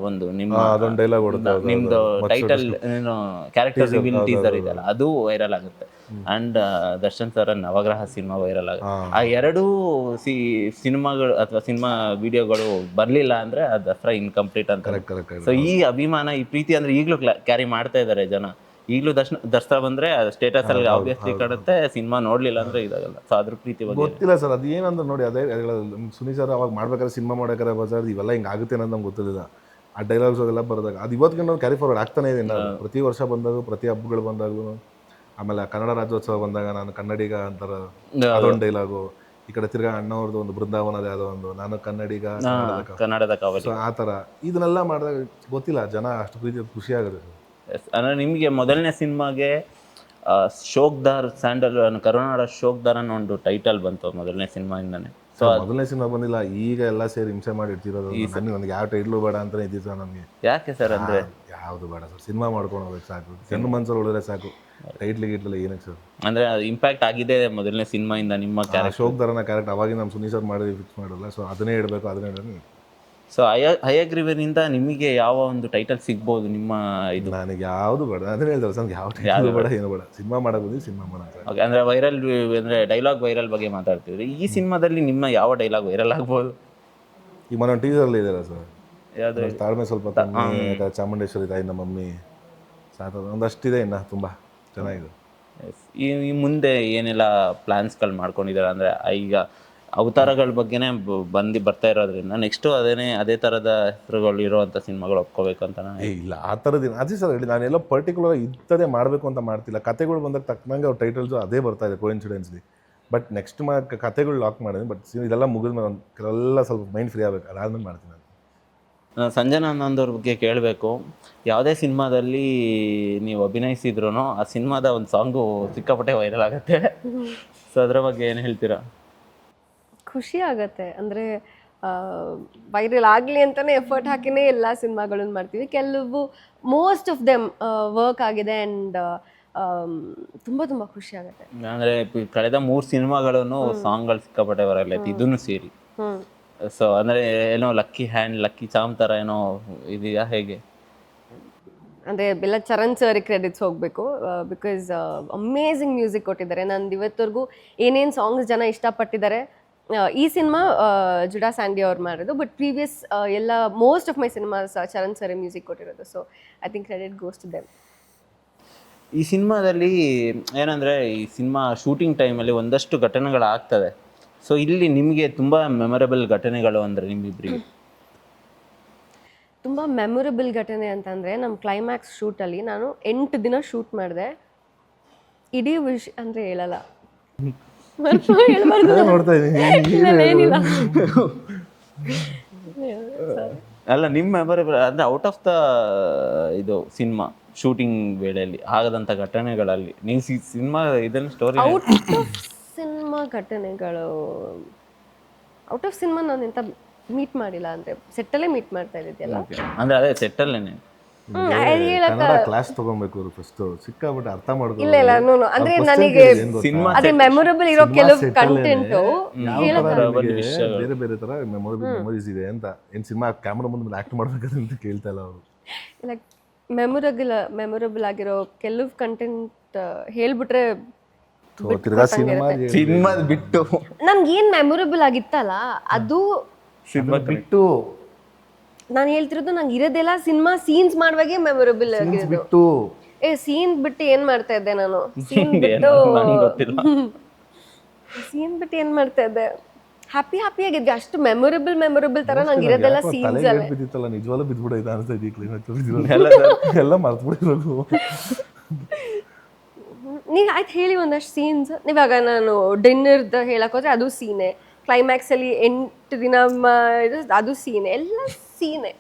ಒಂದು ನಿಮ್ಮದು ಟೈಟಲ್ ಏನು ಕ್ಯಾರೆಕ್ಟರ್ ರಿವೀಲ್ ಟೀಸರ್ ಇದೆಯಲ್ಲ, ಅದು ವೈರಲ್ ಆಗುತ್ತೆ. And Darshan sir Navagraha cinema viral ಆಗುತ್ತೆ. ಆ 2 ಸಿನಿಮಾಗಳು ಅಥವಾ ಸಿನಿಮಾ ವಿಡಿಯೋಗಳು ಬರಲಿಲ್ಲ ಅಂದರೆ ಆ ದಸರಾ ಇನ್ಕಂಪ್ಲೀಟ್ ಅಂತ. ಸೊ ಈ ಅಭಿಮಾನ, ಈ ಪ್ರೀತಿ ಅಂದರೆ ಈಗಲೂ ಕ್ಯಾರಿ ಮಾಡ್ತಾ ಇದ್ದಾರೆ ಜನ. ಈಗಲೂ ದಸರಾ ಬಂದರೆ ಸ್ಟೇಟಸ್ ಅಲ್ಲಿ ಆಬ್ವಿಯಸ್ಲಿ ಕಾಣುತ್ತೆ, ಸಿನಿಮಾ ನೋಡಲಿಲ್ಲ ಅಂದರೆ ಇದಾಗಲ್ಲ. ಸೊ ಅದ್ರ ಪ್ರೀತಿ ಬಗ್ಗೆ ಗೊತ್ತಿಲ್ಲ ಸರ್. ಅದು ಏನಂದ್ರೆ ನೋಡಿ, ಅದೇ ಸುನಿ ಸರ್ ಅವಾಗ ಮಾಡ್ಬೇಕಾದ್ರೆ ಸಿನಿಮಾ ಮಾಡೋಕ್ಕಾರೆ ಬಜಾರ್ ಇವೆಲ್ಲ ಹಿಂಗೆ ಆಗುತ್ತೆ ಅನ್ನೋದು ನಮ್ಗೆ ಗೊತ್ತಿಲ್ಲ. ಆ ಡೈಲಾಗ್ಸ್ ಅದೆಲ್ಲ ಬರೋದಾಗ ಅದು ಇವತ್ತಿಗೆ ನಾವು ಕ್ಯಾರಿ ಫಾರ್ವರ್ಡ್ ಆಗ್ತಾನೆ ಇದೆ. ಪ್ರತಿ ವರ್ಷ ಬಂದಾಗ, ಪ್ರತಿ ಹಬ್ಬಗಳು ಬಂದಾಗೂ ಆಮೇಲೆ ಕನ್ನಡ ರಾಜ್ಯೋತ್ಸವ ಬಂದಾಗ ನಾನು ಕನ್ನಡಿಗ ಅಂತಾರ ಅದೊಂದು ಡೈಲಾಗು. ಈ ಕಡೆ ತಿರ್ಗಾ ಅಣ್ಣವ್ರದ್ದು ಒಂದು ಬೃಂದಾವನದ ಯಾವುದೋ ಒಂದು ನಾನು ಕನ್ನಡಿಗ ಕನ್ನಡದ ಕಾವಲಿ. ಸೊ ಆ ಥರ ಇದನ್ನೆಲ್ಲ ಮಾಡಿದಾಗ ಗೊತ್ತಿಲ್ಲ ಜನ ಅಷ್ಟು ಪ್ರೀತಿ ಖುಷಿ ಆಗುತ್ತೆ. ಅಂದರೆ ನಿಮಗೆ ಮೊದಲನೇ ಸಿನಿಮಾಗೆ ಶೋಕ್ದಾರ್ ಸ್ಯಾಂಡಲ್ ಕರುನಾಡ ಶೋಕ್ದಾರ್ ಅನ್ನೋ ಒಂದು ಟೈಟಲ್ ಬಂತು ಮೊದಲನೇ ಸಿನಿಮಾಯಿಂದನೇ. ಸೊ ಮೊದಲನೇ ಸಿನಿಮಾ ಬಂದಿಲ್ಲ, ಈಗ ಎಲ್ಲ ಸೇರಿ ಹಿಂಸೆ ಮಾಡಿ ಇಡ್ತಿರೋದು. ನನಗೆ ಯಾವ ಟೈಟ್ಲು ಬೇಡ ಅಂತಲೇ ಇದ್ದಿತ್ತು ನನಗೆ. ಯಾಕೆ ಸರ್? ಅಂದರೆ ಯಾವುದು ಬೇಡ ಸರ್, ಸಿನಿಮಾ ಮಾಡ್ಕೊಂಡು ಹೋಗ್ಬೇಕು ಸಾಕು, ಹೆಣ್ಣು ಮನ್ಸಲ್ಲಿ ಉಳಿದ್ರೆ ಸಾಕು, ಟೈಟ್ಲಿ ಗಿಟ್ಲೆಲ್ಲ ಏನಕ್ಕೆ ಸರ್. ಅಂದರೆ ಇಂಪ್ಯಾಕ್ಟ್ ಆಗಿದೆ ಮೊದಲನೇ ಸಿನಿಮಾಯಿಂದ ನಿಮ್ಮ ಕ್ಯಾರೆಕ್ಟರ್. ಶೋಕ್ದಾರನ ಕ್ಯಾರೆಕ್ಟರ್ ಅವಾಗ ನಮ್ಮ ಸುನಿ ಸರ್ ಮಾಡಿ ಫಿಕ್ಸ್ ಮಾಡೋಲ್ಲ. ಸೊ ಅದನ್ನೇ ಇಡಬೇಕು, ಅದನ್ನೇ ಇಡೋದು. ಸೊ ಹಯಗ್ರೀವನಿಂದ ನಿಮಗೆ ಯಾವ ಒಂದು ಟೈಟಲ್ ಸಿಗ್ಬೋದು ನಿಮ್ಮ ಇದು? ನನಗೆ ಯಾವುದು ಬೇಡ, ಅದನ್ನೇ ಹೇಳ್ತಾರೆ ಸರ್, ಯಾವ ಟೈಟಲ್ ಬೇಡ, ಏನು ಬೇಡ, ಸಿನಿಮಾ ಮಾಡಕ್ಕೆ ಬಂದು ಸಿನಿಮಾ ಮಾಡೋಕ್ಕೆ. ಓಕೆ, ಅಂದರೆ ವೈರಲ್, ಅಂದರೆ ಡೈಲಾಗ್ ವೈರಲ್ ಬಗ್ಗೆ ಮಾತಾಡ್ತಿದ್ರಿ. ಈ ಸಿನಿಮಾದಲ್ಲಿ ನಿಮ್ಮ ಯಾವ ಡೈಲಾಗ್ ವೈರಲ್ ಆಗ್ಬೋದು? ಈಗ ಮೊನ್ನೆ ಟೀಸರಲ್ಲಿ ಇದೆಯಲ್ಲ ಸರ್, ಯಾವುದು? ತಾಳ್ಮೆ ಸ್ವಲ್ಪ ಕಮ್ಮಿ, ಚಾಮುಂಡೇಶ್ವರಿ ತಾಯಿ ನಮ್ಮ ಮಮ್ಮಿ ಸಾಕು, ಒಂದಷ್ಟಿದೆ ಇನ್ನು ತುಂಬ ಚೆನ್ನಾಗಿದೆ. ಈ ಮುಂದೆ ಏನೆಲ್ಲ ಪ್ಲ್ಯಾನ್ಸ್ಗಳು ಮಾಡ್ಕೊಂಡಿದ್ದಾರೆ? ಅಂದರೆ ಈಗ ಅವತಾರಗಳ ಬಗ್ಗೆನೇ ಬರ್ತಾ ಇರೋದ್ರಿಂದ ನೆಕ್ಸ್ಟು ಅದೇ ಥರದ ಹೆಸರುಗಳು ಇರೋವಂಥ ಸಿನಿಮಾಗಳು ಒಪ್ಕೋಬೇಕು ಅಂತ ಇಲ್ಲ ಆ ಥರದ್ದು ಅದೇ ಸರ್ ಹೇಳಿ. ನಾನೆಲ್ಲ ಪರ್ಟಿಕ್ಯುಲರ್ ಇಂಥದ್ದೇ ಮಾಡಬೇಕು ಅಂತ ಮಾಡ್ತಿಲ್ಲ. ಕತೆಗಳು ಬಂದಾಗ ತಕ್ಕನಂಗೆ ಅವ್ರ ಟೈಟಲ್ಸು ಅದೇ ಬರ್ತಾ ಇದೆ ಕೋಇನ್ಸಿಡೆನ್ಸ್ಲಿ. ಬಟ್ ನೆಕ್ಸ್ಟ್ ಕತೆಗಳು ಲಾಕ್ ಮಾಡಿದೆ. ಬಟ್ ಇದೆಲ್ಲ ಮುಗಿದ ಮೇಲೆ ಕೆಲವೆಲ್ಲ ಸ್ವಲ್ಪ ಮೈಂಡ್ ಫ್ರೀ ಆಗಬೇಕು, ಅದಾದ್ಮೇಲೆ ಮಾಡ್ತೀನಿ ನಾನು. ಸಂಜನಾ ಅನ್ನೋದ್ರ ಬಗ್ಗೆ ಕೇಳಬೇಕು. ಯಾವುದೇ ಸಿನಿಮಾದಲ್ಲಿ ನೀವು ಅಭಿನಯಿಸಿದ್ರು ಆ ಸಿನಿಮಾದ ಒಂದು ಸಾಂಗು ಸಿಕ್ಕಾಪಟ್ಟೆ ವೈರಲ್ ಆಗುತ್ತೆ. ಸೊ ಅದರ ಬಗ್ಗೆ ಏನು ಹೇಳ್ತೀರಾ? ಖುಷಿ ಆಗತ್ತೆ. ಅಂದರೆ ವೈರಲ್ ಆಗಲಿ ಅಂತಲೇ ಎಫರ್ಟ್ ಹಾಕಿನೇ ಎಲ್ಲ ಸಿನಿಮಾಗಳನ್ನು ಮಾಡ್ತೀವಿ. ಕೆಲವು ಮೋಸ್ಟ್ ಆಫ್ ದೆಮ್ ವರ್ಕ್ ಆಗಿದೆ ಆ್ಯಂಡ್ ತುಂಬ ತುಂಬ ಖುಷಿ ಆಗುತ್ತೆ. ಅಂದರೆ ಕಳೆದ 3 ಸಿನಿಮಾಗಳನ್ನು ಸಾಂಗ್ಗಳು ಸಿಕ್ಕಾಪಟ್ಟೆ ವೈರಲ್ ಆಯ್ತು, ಇದನ್ನು ಸೇರಿ. ಸೊ ಅಂದರೆ ಏನೋ ಲಕ್ಕಿ ಹ್ಯಾಂಡ್, ಲಕ್ಕಿ ಚಾಮ್ ಥರ ಏನೋ ಇದೆಯಾ, ಹೇಗೆ? ಅಂದರೆ ಎಲ್ಲ ಚರಣ್ ಸರಿಗೆ ಕ್ರೆಡಿಟ್ಸ್ ಹೋಗಬೇಕು. ಬಿಕಾಸ್ ಅಮೇಝಿಂಗ್ ಮ್ಯೂಸಿಕ್ ಕೊಟ್ಟಿದ್ದಾರೆ. ನಂದು ಇವತ್ತವರೆಗೂ ಏನೇನು ಸಾಂಗ್ಸ್ ಜನ ಇಷ್ಟಪಟ್ಟಿದ್ದಾರೆ. ಈ ಸಿನಿಮಾ ಜುಡಾ ಸ್ಯಾಂಡಿ ಅವ್ರು ಮಾಡಿರೋದು, ಬಟ್ ಪ್ರೀವಿಯಸ್ ಎಲ್ಲ most of my cinemas Charan sir music ಕೊಟ್ಟಿರೋದು. So I think credit goes to them. ಈ ಸಿನಿಮಾದಲ್ಲಿ ಏನಂದರೆ, ಈ ಸಿನಿಮಾ ಶೂಟಿಂಗ್ ಟೈಮಲ್ಲಿ ಒಂದಷ್ಟು ಘಟನೆಗಳಾಗ್ತದೆ. ಸೊ ಇಲ್ಲಿ ನಿಮಗೆ ತುಂಬ ಮೆಮೊರೇಬಲ್ ಘಟನೆಗಳು ಅಂದರೆ ನಿಮ್ಮಿಬ್ಬರಿಗೆ? ತುಂಬ ಮೆಮೊರೇಬಲ್ ಘಟನೆ ಅಂತಂದರೆ ನಮ್ಮ ಕ್ಲೈಮ್ಯಾಕ್ಸ್ ಶೂಟಲ್ಲಿ ನಾನು 8 ದಿನ ಶೂಟ್ ಮಾಡಿದೆ. ಇಡೀ ಅಂದರೆ ಹೇಳಲ್ಲ, ನೋಡ್ತಾ ಇದ್ದೀನಿ ಏನಿಲ್ಲ. ಅಲ್ಲ, ನಿಮ್ಮ ಮೆಮೊರೇಬಲ್ ಅಂದರೆ ಔಟ್ ಆಫ್ ದ ಇದು ಸಿನಿಮಾ ಶೂಟಿಂಗ್ ವೇಳೆಯಲ್ಲಿ ಆಗದಂಥ ಘಟನೆಗಳಲ್ಲಿ ನೀವು ಸಿನಿಮಾ ಇದನ್ನು ಸ್ಟೋರಿ ಔಟ್ ಆಫ್ ಸಿನಿಮಾ ಘಟನೆಗಳು, ಔಟ್ ಆಫ್ ಸಿನಿಮಾ ನಾನು ಎಂತ ಮೀಟ್ ಮಾಡಿಲ್ಲ. ಅಂದರೆ ಸೆಟ್ಟಲ್ಲೇ ಮೀಟ್ ಮಾಡ್ತಾ ಇದ್ದಿದ್ದೆಲ್ಲ. ಅಂದರೆ ಅದೇ ಸೆಟ್ಟಲ್ಲೇನೆ ಕನ್ನಡ ಕ್ಲಾಸ್ ತಗೊಬೇಕು ಫಸ್ಟ್, ಸಿಕ್ಕಾಬಿಟ್ಟು ಅರ್ಥ ಮಾಡ್ಕೊಂಡು. ಇಲ್ಲ ಇಲ್ಲ, ನೋ ಅಂದ್ರೆ ನನಗೆ ಅದೇ ಮೆಮೊರೇಬಲ್ ಇರೋ ಕೆಲವು ಕಂಟೆಂಟ್ ಬೇರೆ ಬೇರೆ ತರ ಮೆಮೊರೀಸ್ ಇದೆ ಅಂತ. ಏನ್ ಸಿನಿಮಾ ಕ್ಯಾಮ್ರಾ ಮುಂದೆ ಆಕ್ಟ್ ಮಾಡ್ಬೇಕಂತ ಅಂತ ಕೇಳ್ತಾ ಇಲ್ಲ ಅವರು. ಲೈಕ್ ಮೆಮೊರೇಬಲ್ ಆಗಿರೋ ಕೆಲವು ಕಂಟೆಂಟ್ ಹೇಳ್ಬಿಟ್ರೆ ಸಿನಿಮಾ ಬಿಟ್ಟು ನನ್ಗೆ ಏನ್ ಮೆಮೊರೇಬಲ್ ಆಗಿತ್ತಲ್ಲ ಅದು ಬಿಟ್ಟು ನಾನು ಹೇಳ್ತಿರೋದು. ನಂಗೆ ಇರೋದೆಲ್ಲ ಸಿನಿಮಾ ಸೀನ್ಸ್ ಮಾಡುವಾಗೆ ಮೆಮೊರೇಬಲ್ ಆಗಿರೋದು. ಸೀನ್ ಬಿಟ್ಟು ಏನ್ ಮಾಡ್ತಾ ಇದ್ದೆ ನಾನು? ಸೀನ್ ಬಿಟ್ಟು ಏನ್ ಮಾಡ್ತಾ ಇದ್ದೆ? ಹ್ಯಾಪಿ ಆಗಿದ್ದೆ. ಅಷ್ಟು ಮೆಮೊರೇಬಲ್ ತರ ನಂಗೆ ಇರೋದೆಲ್ಲ ಸೀನ್ಸ್ ಅಲ್ಲ. ಬಿದ್ದಿತ್ತಲ್ಲ, ನಿಜವಾಗ್ಲೂ ಬಿದ್ಬಿಡೈತೆ ಅನ್ಸ್ತಾ ಎಲ್ಲ ಮರ್ತ್ಬಿಡಿರೋದು. ನೀವು ಆಯ್ತು ಹೇಳಿ ಒಂದಷ್ಟು ಸೀನ್ಸ್. ಇವಾಗ ನಾನು ಡಿನ್ನರ್ದು ಹೇಳಕ್ ಹೋದ್ರೆ ಅದು ಸೀನೆ, ಕ್ಲೈಮ್ಯಾಕ್ಸ್ ಅಲ್ಲಿ 8 ದಿನ ಅದು ಸೀನೆ, ಎಲ್ಲ ಸೀನೆ.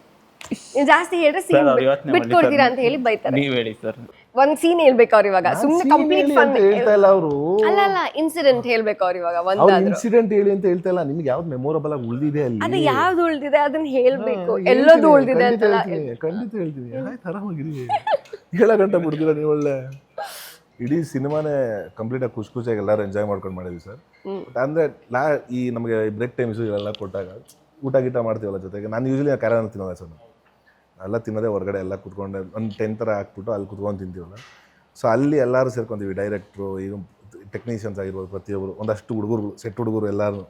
ನೀವು ಜಾಸ್ತಿ ಹೇಳಿದ್ರೆ ಸೀನ್ ಬಿಟ್ಕೊಡ್ತೀರಾ ಅಂತ ಹೇಳಿ ಬೈತಾರೆ. ನೀವು ಹೇಳಿ ಸರ್, ಒಂದ್ ಸೀನ್ ಹೇಳ್ಬೇಕು ಅವ್ರು ಇವಾಗ. ಸುಮ್ಮನೆ ಕಂಪ್ಲೀಟ್ ಫನ್ ಹೇಳ್ತಾ ಇಲ್ಲ ಅವರು. ಅಲ್ಲ ಇನ್ಸಿಡೆಂಟ್ ಹೇಳ್ಬೇಕು ಅವ್ರು ಇವಾಗ. ಒಂದಾದ್ರು ಇನ್ಸಿಡೆಂಟ್ ಹೇಳಿ ಅಂತ ಹೇಳ್ತಾ ಇಲ್ಲ. ನಿಮ್ಗೆ ಯಾವ್ದು ಮೆಮೊರೇಬಲ್ ಆಗಿ ಉಳಿದಿದೆ ಅಲ್ಲಿ? ಅದು ಯಾವ್ದು ಉಳಿದಿದೆ ಅದನ್ನ ಹೇಳ್ಬೇಕು. ಎಲ್ಲೋದು ಉಳಿದಿದೆ ಅಂತಲ್ಲ. ಖಂಡಿತ ಹೇಳ್ತೀನಿ. ಆಯ್ತು, ಆರಾಮಾಗಿರಿ. ಹೇಳೋ ಗಂಟೆ ಬಿಡ್ತೀರಾ ನೀವು? ಒಳ್ಳೆ ಇಡೀ ಸಿನಿಮಾನೇ ಕಂಪ್ಲೀಟ್ ಆಗಿ ಖುಷಿಯಾಗಿ ಎಲ್ಲರೂ ಎಂಜಾಯ್ ಮಾಡ್ಕೊಂಡು ಮಾಡಿದ್ವಿ ಸರ್. ಅಂದರೆ ಈ ನಮಗೆ ಬ್ರೇಕ್ ಟೈಮ್ಸ್ ಇವೆಲ್ಲ ಕೊಟ್ಟಾಗ ಊಟ ಗೀಟ ಮಾಡ್ತೀವಲ್ಲ ಜೊತೆಗೆ. ನಾನು ಯೂಶಲಿ ಕ್ಯಾರನ್ ತಿನ್ನೋಲ್ಲ ಸರ್. ಎಲ್ಲ ತಿನ್ನೋದೇ ಹೊರಗಡೆ ಎಲ್ಲ ಕುತ್ಕೊಂಡು ಒಂದು 10 ಥರ ಹಾಕ್ಬಿಟ್ಟು ಅಲ್ಲಿ ಕುತ್ಕೊಂಡು ತಿಂತೀವಲ್ಲ. ಸೊ ಅಲ್ಲಿ ಎಲ್ಲರೂ ಸೇರ್ಕೊಂತೀವಿ, ಡೈರೆಕ್ಟ್ರು, ಈಗ ಟೆಕ್ನಿಷಿಯನ್ಸ್ ಆಗಿರ್ಬೋದು, ಪ್ರತಿಯೊಬ್ಬರು, ಒಂದಷ್ಟು ಹುಡುಗರು, ಸೆಟ್ ಹುಡುಗರು ಎಲ್ಲರೂ,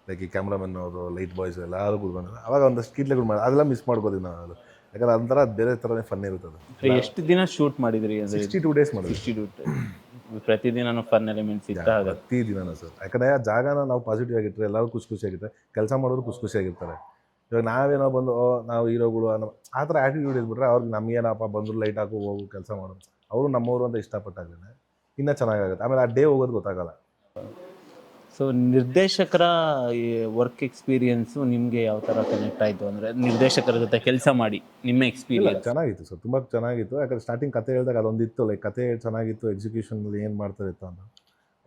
ಲೈಕ್ ಈ ಕ್ಯಾಮ್ರಾಮನ್ ಅವರು, ಲೈಟ್ ಬಾಯ್ಸ್ ಎಲ್ಲರೂ ಕೂತ್ಕೊಂಡು ಅವಾಗ ಒಂದಷ್ಟು ಕೀಟ್ಲೆಗಳು ಮಾಡಿ ಅದೆಲ್ಲ ಮಿಸ್ ಮಾಡ್ಕೋತೀವಿ ನಾವು. ಅದು ಯಾಕಂದ್ರೆ ಅದೊಂಥರ ಬೇರೆ ಥರನೇ ಫನ್ ಇರ್ತದೆ. ಎಷ್ಟು ದಿನ ಶೂಟ್ ಮಾಡಿದ್ರಿ? 62 ಡೇಸ್ ಮಾಡಿದ್ವಿ. 62 ಪ್ರತಿದಿನ ಫನ್ ಎಲಿಮೆಂಟ್ಸ್ ಇತ್ತ? ಪ್ರತಿದಿನ ಸರ್. ಯಾಕಂದರೆ ಆ ಜಾಗನ ನಾವು ಪಾಸಿಟಿವ್ ಆಗಿರ್ತಾರೆ, ಎಲ್ಲರೂ ಖುಷಿಯಾಗಿರ್ತಾರೆ, ಕೆಲಸ ಮಾಡೋರು ಖುಷಿಯಾಗಿರ್ತಾರೆ. ಇವಾಗ ನಾವೇನೋ ಬಂದು ನಾವು ಹೀರೋಗಳು ಆ ಥರ ಆ್ಯಟಿಟ್ಯೂಡ್ ಇದ್ಬಿಟ್ರೆ ಅವ್ರಿಗೆ ನಮಗೇನಪ್ಪ ಬಂದರು ಲೈಟ್ ಹಾಕು ಹೋಗು ಕೆಲಸ ಮಾಡೋದು, ಅವರು ನಮ್ಮವರು ಅಂತ ಇಷ್ಟಪಟ್ಟಾಗಲೇ ಇನ್ನೂ ಚೆನ್ನಾಗಾಗುತ್ತೆ. ಆಮೇಲೆ ಆ ಡೇ ಹೋಗೋದು ಗೊತ್ತಾಗಲ್ಲ. ಸೊ ನಿರ್ದೇಶಕರ ವರ್ಕ್ ಎಕ್ಸ್ಪೀರಿಯನ್ಸು ನಿಮಗೆ ಯಾವ ಥರ ಕನೆಕ್ಟ್ ಆಯಿತು ಅಂದರೆ ನಿರ್ದೇಶಕರ ಜೊತೆ ಕೆಲಸ ಮಾಡಿ ನಿಮ್ಮ ಇಲ್ಲ ಎಕ್ಸ್ಪೀರಿಯನ್ಸ್? ಚೆನ್ನಾಗಿತ್ತು ಸರ್, ತುಂಬ ಚೆನ್ನಾಗಿತ್ತು. ಯಾಕಂದರೆ ಸ್ಟಾರ್ಟಿಂಗ್ ಕತೆ ಹೇಳಿದಾಗ ಅದೊಂದಿತ್ತು, ಲೈಕ್ ಕತೆ ಚೆನ್ನಾಗಿತ್ತು, ಎಕ್ಸಿಕ್ಯೂಷನಲ್ಲಿ ಏನು ಮಾಡ್ತಾರೆ ಇತ್ತು ಅಂತ.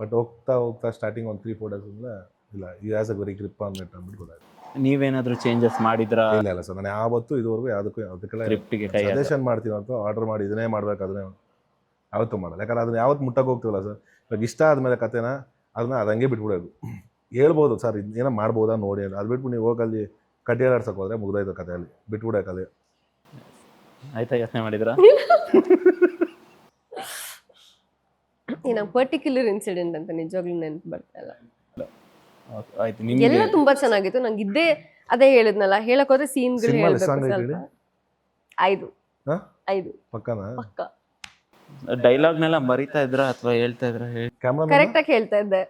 ಬಟ್ ಹೋಗ್ತಾ ಹೋಗ್ತಾ ಸ್ಟಾರ್ಟಿಂಗ್ ಒಂದು 3-4 ಡೇಸಿಂದ ಇಲ್ಲ ಈ as a very grip on it ಅಂದ್ಬಿಟ್ಟು ಗೊತ್ತಾಯ್ತು. ನೀವೇನಾದರೂ ಚೇಂಜಸ್ ಮಾಡಿದ್ರಾ ಇಲ್ಲ ಸರ್, ನಾನು ಯಾವತ್ತೂ ಇದುವರೆಗೂ ಅದಕ್ಕೆಲ್ಲ ಸ್ಕ್ರಿಪ್ಟಿಗೆ ಕೈ ಸಜೆಷನ್ ಮಾಡ್ತೀನಿ ಅಂತ ಆರ್ಡರ್ ಮಾಡಿ ಇದನ್ನೇ ಮಾಡ್ಬೇಕು ಅದನ್ನೇ ಯಾವತ್ತೂ ಮಾಡಲ್ಲ. ಯಾಕಂದ್ರೆ ಅದನ್ನ ಯಾವತ್ತು ಮುಟ್ಟಕ್ಕೆ ಹೋಗ್ತೀವಲ್ಲ ಸರ್, ಇವಾಗ ಇಷ್ಟ ಆದಮೇಲೆ ಕತೆನ ಅದನ್ನ ಅದಂಗೆ ಬಿಟ್ಬಿಡೋದು. ಹೇಳ್ಬೋದು ಸರ್ ಇದು ಏನೋ ಮಾಡ್ಬೋದಾ ನೋಡಿ ಅಂತ, ಅದು ಬಿಟ್ಬಿಟ್ಟು ನೀವು ಹೋಗಲ್ಲಿ ಕಡ್ಡಿ ಆಡ್ಸಕ್ಕೆ ಹೋದರೆ ಮುಗ್ದೋಯ್ತು ಕತೆಯಲ್ಲಿ, ಬಿಟ್ಬಿಡೋಕ್ಕಲ್ಲಿ. ಆಯ್ತಾ ಯೋಚನೆ ಮಾಡಿದ್ರಾ? ನಂಗೆ ಪರ್ಟಿಕ್ಯುಲರ್ ಇನ್ಸಿಡೆಂಟ್ ಅಂತ ನಿಜವಾಗ್ಲೂ ನೆನಪು ಬರ್ತಾ ಇಲ್ಲ. ಆಯ್ತು, ನಿಮಗೆ ಎಲ್ಲ ತುಂಬಾ ಚೆನ್ನಾಗಿತ್ತು. ನಂಗೆ ಇದ್ದೇ ಅದೇ ಹೇಳಿದ್ನಲ್ಲ, ಹೇಳಕ್ ಹೋದ್ರೆ ಸೀನ್ಗಳು ಸಿನಿಮಾಲಿ ಹೇಳ್ಬೇಕು ಸಾಂಗ್ ಸ್ವಲ್ಪ. ಹೇಳಿ 5 ಹಾಂ 5 ಪಕ್ಕನಾ? ಪಕ್ಕ ಡೈಲಾಗ್ನೆಲ್ಲ ಬರಿತಾ ಇದ್ರಾ ಅಥವಾ ಹೇಳ್ತಾ ಇದ್ರಾ? ಕ್ಯಾಮ್ರಾ ಕರೆಕ್ಟ್ ಆಗಿ ಹೇಳ್ತಾ ಇದ್ದೆ.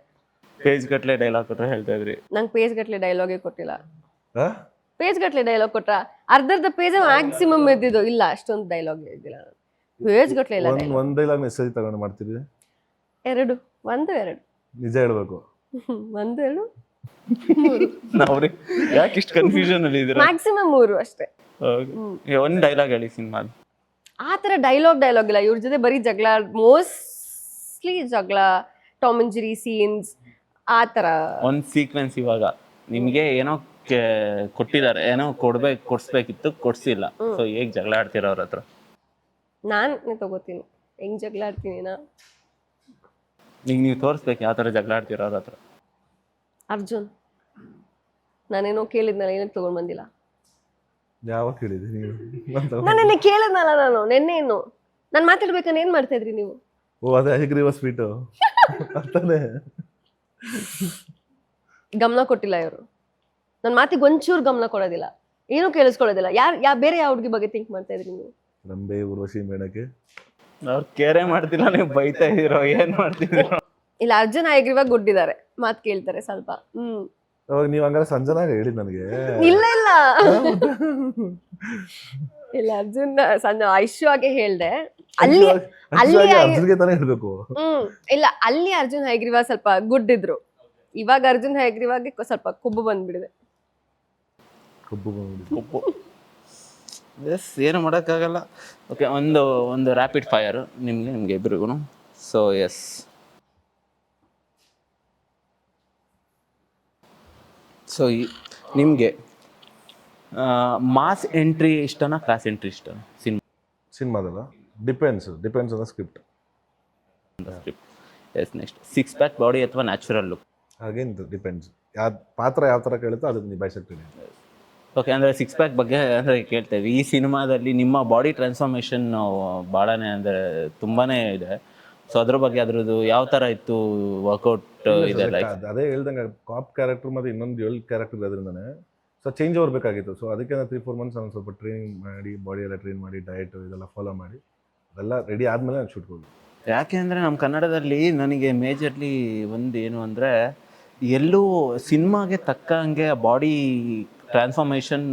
ಪೇಜ್ ಗಟ್ಲೆ ಡೈಲಾಗ್ ಕೊಟ್ಟರೆ ಹೇಳ್ತಾ ಇದ್ರಿ? ನಂಗೆ ಪೇಜ್ ಗಟ್ಲೆ ಡೈಲಾಗೇ ಕೊಟ್ಟಿಲ್ಲ. ಹಾಂ ಪೇಜ್ ಗಟ್ಲೆ ಡೈಲಾಗ್ ಕೊಟ್ರ ಅರ್ಧರ್ಧ ಪೇಜ್ ಮ್ಯಾಕ್ಸಿಮಮ್ ಇದ್ದಿದ್ದು. ಇಲ್ಲ ಅಷ್ಟೊಂದು ಡೈಲಾಗ್ ಇದ್ದಿಲ್ಲ. ಪೇಜ್ ಗಟ್ಲೆ ಇಲ್ಲ. ಒಂದು ಡೈಲಾಗ್ ಮೆಸೇಜ್ ತಗೊಂಡು ಮಾಡ್ತೀರಿ? 2 1 2 ನಿಜ ಹೇಳ್ಬೇಕು. 1 2 ಅವ್ರಿ ಯಾಕೆ ಇಷ್ಟು ಕನ್ಫ್ಯೂಷನ್ ಅಲ್ಲಿ ಇದ್ದೀರಾ? ಮ್ಯಾಕ್ಸಿಮಮ್ 3 ಅಷ್ಟೇ. ಒಂದು ಡೈಲಾಗ್ ಹೇಳಿ ಸಿನಿಮಾ. ಆ ಥರ ಡೈಲಾಗ್ ಇಲ್ಲ. ಇವ್ರ ಜೊತೆ ಬರೀ ಜಗಳ, ಮೋಸ್ಟ್ಲಿ ಜಗಳ, ಟಾಮ್ ಅಂಡ್ ಜೆರಿ ಸೀನ್ಸ್ ಆ ಥರ. ಒಂದು ಸೀಕ್ವೆನ್ಸ್ ಇವಾಗ ನಿಮಗೆ ಏನೋ ಕೊಟ್ಟಿದ್ದಾರೆ, ಏನೋ ಕೊಡ್ಸ್ಬೇಕಿತ್ತು, ಕೊಡ್ಸಿಲ್ಲ. ಸೊ ಹೇಗೆ ಜಗಳ ಆಡ್ತೀರ ಅವ್ರ ಹತ್ರ? ನಾನು ತಗೋತೀನಿ ಹೆಂಗ್ ಜಗಳ ಆಡ್ತೀನಿ ನಾ. ಈಗ ನೀವು ತೋರಿಸ್ಬೇಕು ಯಾವ ಥರ ಜಗಳ ಆಡ್ತೀರ ಅವ್ರ ಹತ್ರ. ಅರ್ಜುನ್ ನಾನೇನೋ ಕೇಳಿದ್ನಲ್ಲ, ಏನಕ್ಕೆ ತಗೊಂಡ್ ಬಂದಿಲ್ಲ? ಯಾವಾಗ ಹೇಳಿದ್ರಿ ನೀವು? ನಾನು ನಿನ್ನೆ ಕೇಳಿದ್ನಲ್ಲ, ನೆನ್ನೆ ನಾನು ಮಾತಾಡ್ಬೇಕನ್ನ ಏನ್ ಮಾಡ್ತಾ ಇದ್ರಿ ನೀವು? ಓ ಅದೇ ಹೈಗ್ರೀವ ಸ್ವೀಟು ಅರ್ಥನೇ ಗಮನ ಕೊಟ್ಟಿಲ್ಲ ಇವರು. ನನ್ನ ಮಾತಿಗೆ ಒಂಚೂರು ಗಮನ ಕೊಡೋದಿಲ್ಲ, ಏನೂ ಕೇಳಿಸ್ಕೊಳ್ಳೋದಿಲ್ಲ. ಬೇರೆ ಯಾವ ಹುಡುಗಿ ಬಗ್ಗೆ ಥಿಂಕ್ ಮಾಡ್ತಾ ಇದ್ರಿ ನೀವು? ರಂಬೆ ಉರ್ವಶಿ ಮೇಣಕ್ಕೆ ಅವ್ರು ಕೇರೆ ಮಾಡ್ತಿಲ್ಲ, ನೀವು ಬೈತಾ ಇದೀರೋ ಏನ್ ಮಾಡ್ತಿದ್ದೀರೋ? ಇಲ್ಲ, ಅರ್ಜುನ್ ಇವಾಗ ಗುಡ್ಡಿದ್ದಾರೆ, ಮಾತು ಕೇಳ್ತಾರೆ ಸ್ವಲ್ಪ. ಅವಾಗ ನೀವು ಹಂಗಾರೆ ಸಂಜನಾಗ ಹೇಳಿದ್ ನನಗೆ. ಇಲ್ಲ ಇಲ್ಲ ಅರ್ಜುನ್ ಐಶು ಆಗೆ ಹೇಳ್ದೆ. ಅಲ್ಲಿ ಅರ್ಜುನ್ಗೆ ತಾನೇ ಹೇಳ್ಬೇಕು. ಇಲ್ಲ, ಅಲ್ಲಿ ಅರ್ಜುನ್ ಹೈಗ್ರೀವ ಸ್ವಲ್ಪ ಗುಡ್ಡಿದ್ರು. ಇವಾಗ ಅರ್ಜುನ್ ಹೈಗ್ರೀವಾಗೆ ಸ್ವಲ್ಪ ಕೊಬ್ಬು ಬಂದ್ಬಿಡಿದೆ. ಉಪ್ಪು ಎಸ್, ಏನು ಮಾಡೋಕ್ಕಾಗಲ್ಲ. ಓಕೆ, ಒಂದು ರ್ಯಾಪಿಡ್ ಫೈರ್ ನಿಮಗೆ ಇಬ್ಬರಿಗೂ. ಸೊ ಎಸ್, ಸೊ ನಿಮಗೆ ಮಾಸ್ ಎಂಟ್ರಿ ಇಷ್ಟನಾ ಕ್ಲಾಸ್ ಎಂಟ್ರಿ ಇಷ್ಟನಾ ಸಿನಿಮಾದಲ್ಲ? Depends on script. Yes, next 6 pack body ಅಥವಾ ನ್ಯಾಚುರಲ್ ಲುಕ್? ಅಗೇನ್ ಡಿಪೆಂಡ್ಸ್, ಪಾತ್ರ ಯಾವ ಥರ ಕೇಳುತ್ತೋ ಅದಕ್ಕೆ ನಿಭಾಯಿಸ್ತೀನಿ. ಓಕೆ, ಅಂದರೆ 6 ಪ್ಯಾಕ್ ಬಗ್ಗೆ ಅಂದರೆ ಕೇಳ್ತೇವೆ. ಈ ಸಿನಿಮಾದಲ್ಲಿ ನಿಮ್ಮ ಬಾಡಿ ಟ್ರಾನ್ಸ್ಫಾರ್ಮೇಷನ್ ಭಾಳನೇ ಅಂದರೆ ತುಂಬಾ ಇದೆ. ಸೊ ಅದ್ರ ಬಗ್ಗೆ ಅದ್ರದ್ದು ಯಾವ ಥರ ಇತ್ತು ವರ್ಕೌಟ್ ಇದೆಲ್ಲ? ಅದೇ ಹೇಳ್ದಂಗೆ ಕಾಪ್ ಕ್ಯಾರೆಕ್ಟರ್ ಮತ್ತು ಇನ್ನೊಂದು 7 ಕ್ಯಾರೆಕ್ಟರ್ ಇರೋದ್ರಿಂದನೇ ಸೊ ಚೇಂಜ್ ಓವರ್ ಬೇಕಾಗಿತ್ತು. ಸೊ ಅದಕ್ಕೆ ನಾನು 3-4 ಮಂತ್ಸ್ ನಾನು ಸ್ವಲ್ಪ ಟ್ರೈನಿಂಗ್ ಮಾಡಿ, ಬಾಡಿ ಎಲ್ಲ ಟ್ರೈನ್ ಮಾಡಿ, ಡಯಟ್ ಇದೆಲ್ಲ ಫಾಲೋ ಮಾಡಿ ಅದೆಲ್ಲ ರೆಡಿ ಆದಮೇಲೆ ನಾನು ಶೂಟ್ ಹೋಗಿ. ಯಾಕೆ ಅಂದರೆ ನಮ್ಮ ಕನ್ನಡದಲ್ಲಿ ನನಗೆ ಮೇಜರ್ಲಿ ಒಂದು ಏನು ಅಂದರೆ, ಎಲ್ಲೂ ಸಿನಿಮಾಗೆ ತಕ್ಕಂಗೆ ಬಾಡಿ ಟ್ರಾನ್ಸ್ಫಾರ್ಮೇಷನ್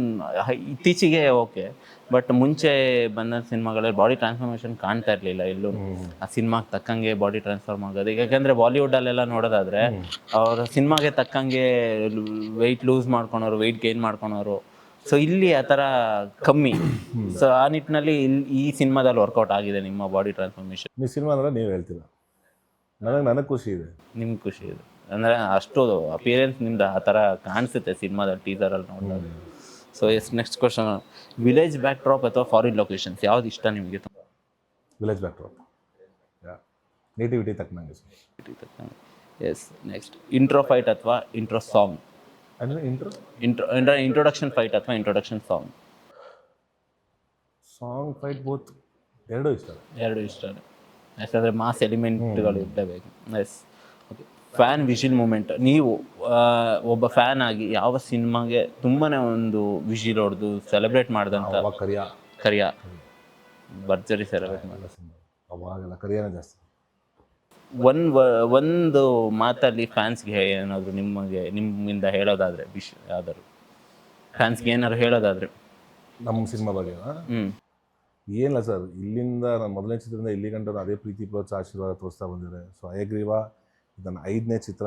ಇತ್ತೀಚೆಗೆ ಓಕೆ, ಬಟ್ ಮುಂಚೆ ಬಂದ ಸಿನಿಮಾಗಳಲ್ಲಿ ಬಾಡಿ ಟ್ರಾನ್ಸ್ಫಾರ್ಮೇಷನ್ ಕಾಣ್ತಾ ಇರಲಿಲ್ಲ ಎಲ್ಲೂ. ಆ ಸಿನಿಮಾಗೆ ತಕ್ಕಂಗೆ ಬಾಡಿ ಟ್ರಾನ್ಸ್ಫಾರ್ಮ್ ಆಗೋದು. ಯಾಕೆಂದರೆ ಬಾಲಿವುಡಲ್ಲೆಲ್ಲ ನೋಡೋದಾದರೆ ಅವ್ರ ಸಿನಿಮಾಗೆ ತಕ್ಕಂಗೆ ವೆಯ್ಟ್ ಲೂಸ್ ಮಾಡ್ಕೊಳೋರು, ವೆಯ್ಟ್ ಗೇನ್ ಮಾಡ್ಕೊಳೋರು. ಸೊ ಇಲ್ಲಿ ಆ ಥರ ಕಮ್ಮಿ. ಸೊ ಆ ನಿಟ್ಟಿನಲ್ಲಿ ಈ ಸಿನಿಮಾದಲ್ಲಿ ವರ್ಕೌಟ್ ಆಗಿದೆ ನಿಮ್ಮ ಬಾಡಿ ಟ್ರಾನ್ಸ್ಫಾರ್ಮೇಷನ್. ನೀವು ಸಿನಿಮಾ ಅಂದರೆ ನೀವು ಹೇಳ್ತೀರ, ನನಗೆ ಖುಷಿ ಇದೆ. ನಿಮ್ಗೆ ಖುಷಿ ಇದೆ ಅಂದರೆ ಅಷ್ಟು ಅಪಿಯರೆನ್ಸ್ ನಿಮ್ದು ಆ ಥರ ಕಾಣಿಸುತ್ತೆ ಸಿನಿಮಾದಲ್ಲಿ, ಟೀಸರಲ್ಲಿ ನೋಡಿದಾಗ. So yes, next question, village backdrop ಅಥವಾ ಫಾರಿನ್ ಲೊಕೇಶನ್ಸ್ ಯಾವ್ದು ಇಷ್ಟ ನಿಮಗೆ? ವಿಲೇಜ್ ಬ್ಯಾಕ್ ಡ್ರಾಪ್, ನೇಟಿವಿಟಿ ತಕ್ಕನಂಗೆ. ಎಸ್, ನೆಕ್ಸ್ಟ್ ಇಂಟ್ರೋ ಫೈಟ್ ಅಥವಾ ಇಂಟ್ರೋ ಸಾಂಗ್? ಅಂದರೆ ಇಂಟ್ರೊಡಕ್ಷನ್ ಫೈಟ್ ಅಥವಾ ಇಂಟ್ರೊಡಕ್ಷನ್ ಸಾಂಗ್ ಫೈಟ್ ಬೋತ್ ಎರಡೂ ಇಷ್ಟ. ಎರಡು ಇಷ್ಟನೇ. ಯಾಕಂದರೆ ಮಾಸ್ ಎಲಿಮೆಂಟ್ಗಳು ಇರಲೇಬೇಕು. Yes, okay. Fan whistle moment, ನೀವು ಒಬ್ಬ ಫ್ಯಾನ್ ಆಗಿ ಯಾವ ಸಿನಿಮಾಗೆ ತುಂಬಾ ಒಂದು ವಿಷಿಲ್ ಹೊಡೆದು ಸೆಲೆಬ್ರೇಟ್ ಮಾಡಿದಂಥ? ಕರಿಯ ಭರ್ಜರಿ ಸೆಲೆಬ್ರೇಟ್ ಮಾಡಿದ ಅವಾಗೆಲ್ಲ ಕರಿಯನೇ ಜಾಸ್ತಿ. ಒಂದು ಮಾತಲ್ಲಿ ಫ್ಯಾನ್ಸ್ಗೆ ಏನಾದರೂ ನಿಮ್ಮಿಂದ ಹೇಳೋದಾದರೆ ಯಾವ್ದಾದ್ರು ಫ್ಯಾನ್ಸ್ಗೆ ಏನಾದ್ರು ಹೇಳೋದಾದರೆ ನಮ್ಮ ಸಿನಿಮಾ ಬಗ್ಗೆ ಏನಿಲ್ಲ ಸರ್, ಇಲ್ಲಿಂದ ನಾನು ಮೊದಲನೇ ಚಿತ್ರದಿಂದ ಇಲ್ಲಿ ಗಂಟ ಅದೇ ಪ್ರೀತಿ ಪ್ರೋತ್ಸಾಹ ಆಶೀರ್ವಾದ ತೋರಿಸ್ತಾ ಬಂದಿದ್ದಾರೆ. ಸೊ ಹಯಗ್ರೀವ ಇದನ್ನು 5ನೇ ಚಿತ್ರ.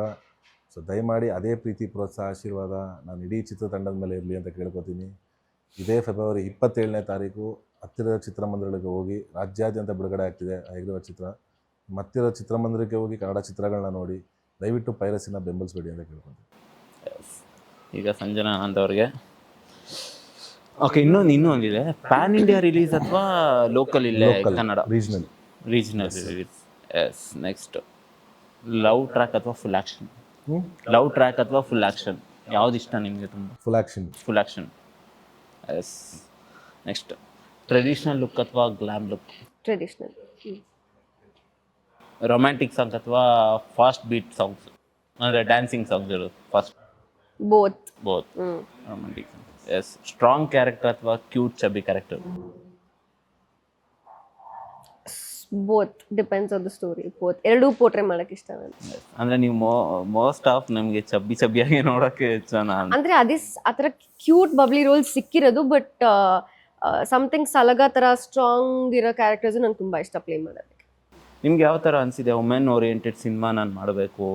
ಸೊ ದಯಮಾಡಿ ಅದೇ ಪ್ರೀತಿ ಪ್ರೋತ್ಸಾಹ ಆಶೀರ್ವಾದ ನಾನು ಇಡೀ ಚಿತ್ರತಂಡದ ಮೇಲೆ ಇರಲಿ ಅಂತ ಕೇಳ್ಕೊತೀನಿ. ಇದೇ ಫೆಬ್ರವರಿ 27ನೇ ತಾರೀಕು ಹತ್ತಿರದ ಚಿತ್ರಮಂದಿರಗಳಿಗೆ ಹೋಗಿ, ರಾಜ್ಯಾದ್ಯಂತ ಬಿಡುಗಡೆ ಆಗ್ತಿದೆ ಹಯಗ್ರೀವ ಚಿತ್ರ. ಮತ್ತಿರೋ ಚಿತ್ರಮಂದಿರಕ್ಕೆ ಹೋಗಿ ಕನ್ನಡ ಚಿತ್ರಗಳನ್ನ ನೋಡಿ, ದಯವಿಟ್ಟು ಪೈರಸಿನ ಬೆಂಬಲಿಸಬೇಡಿ ಅಂತ ಕೇಳ್ಕೊತೀನಿ. ಈಗ ಸಂಜನಾ ಅಂತವ್ರಿಗೆ ಓಕೆ, ಇನ್ನೊಂದಿದೆ, ಪ್ಯಾನ್ ಇಂಡಿಯಾ ರಿಲೀಸ್ ಅಥವಾ ಲೋಕಲ್ ಇಲ್ಲೇ Kannada regional release? Yes. Next, love track ಅಥವಾ ಫುಲ್ ಆ್ಯಕ್ಷನ್? ಲವ್ ಟ್ರ್ಯಾಕ್ ಅಥವಾ ಫುಲ್ ಆ್ಯಕ್ಷನ್ ಯಾವ್ದು ಇಷ್ಟ ನಿಮಗೆ ತುಂಬ? Full action. Full action. Yes. Next, traditional look ಅಥವಾ glam look? Traditional. Romantic song ಅಥವಾ ಫಾಸ್ಟ್ ಬೀಟ್ ಸಾಂಗ್ಸ್, ಅಂದರೆ ಡ್ಯಾನ್ಸಿಂಗ್ ಸಾಂಗ್ಸ್ ಇರೋದು? Fast both. Romantic song. Yes. Strong character ಅಥವಾ cute chubby character? Both, depends on the story. Both, ಎರಡೂ portray ಮಾಡಕ್ಕೆ ಇಷ್ಟ ನನಗೆ. ಅಂದರೆ ನೀವು ಮೋಸ್ಟ್ ಆಫ್ ನಮಗೆ ಚಬ್ಬಿಯಾಗಿ ನೋಡೋಕ್ಕೆ ಅಂದರೆ ಅದೇ ಆ ಥರ ಕ್ಯೂಟ್ ಬಬ್ಲಿ ರೋಲ್ ಸಿಕ್ಕಿರೋದು. ಬಟ್ ಸಮಥಿಂಗ್ ಸಲಗ ಥರ ಸ್ಟ್ರಾಂಗ್ ಇರೋ ಕ್ಯಾರೆಕ್ಟರ್ಸು ನಂಗೆ ತುಂಬ ಇಷ್ಟ ಪ್ಲೇ ಮಾಡೋದಕ್ಕೆ. ನಿಮ್ಗೆ ಯಾವ ಥರ ಅನಿಸಿದೆ ವುಮೆನ್ ಓರಿಯೆಂಟೆಡ್ ಸಿನಿಮಾ ನಾನು ಮಾಡಬೇಕು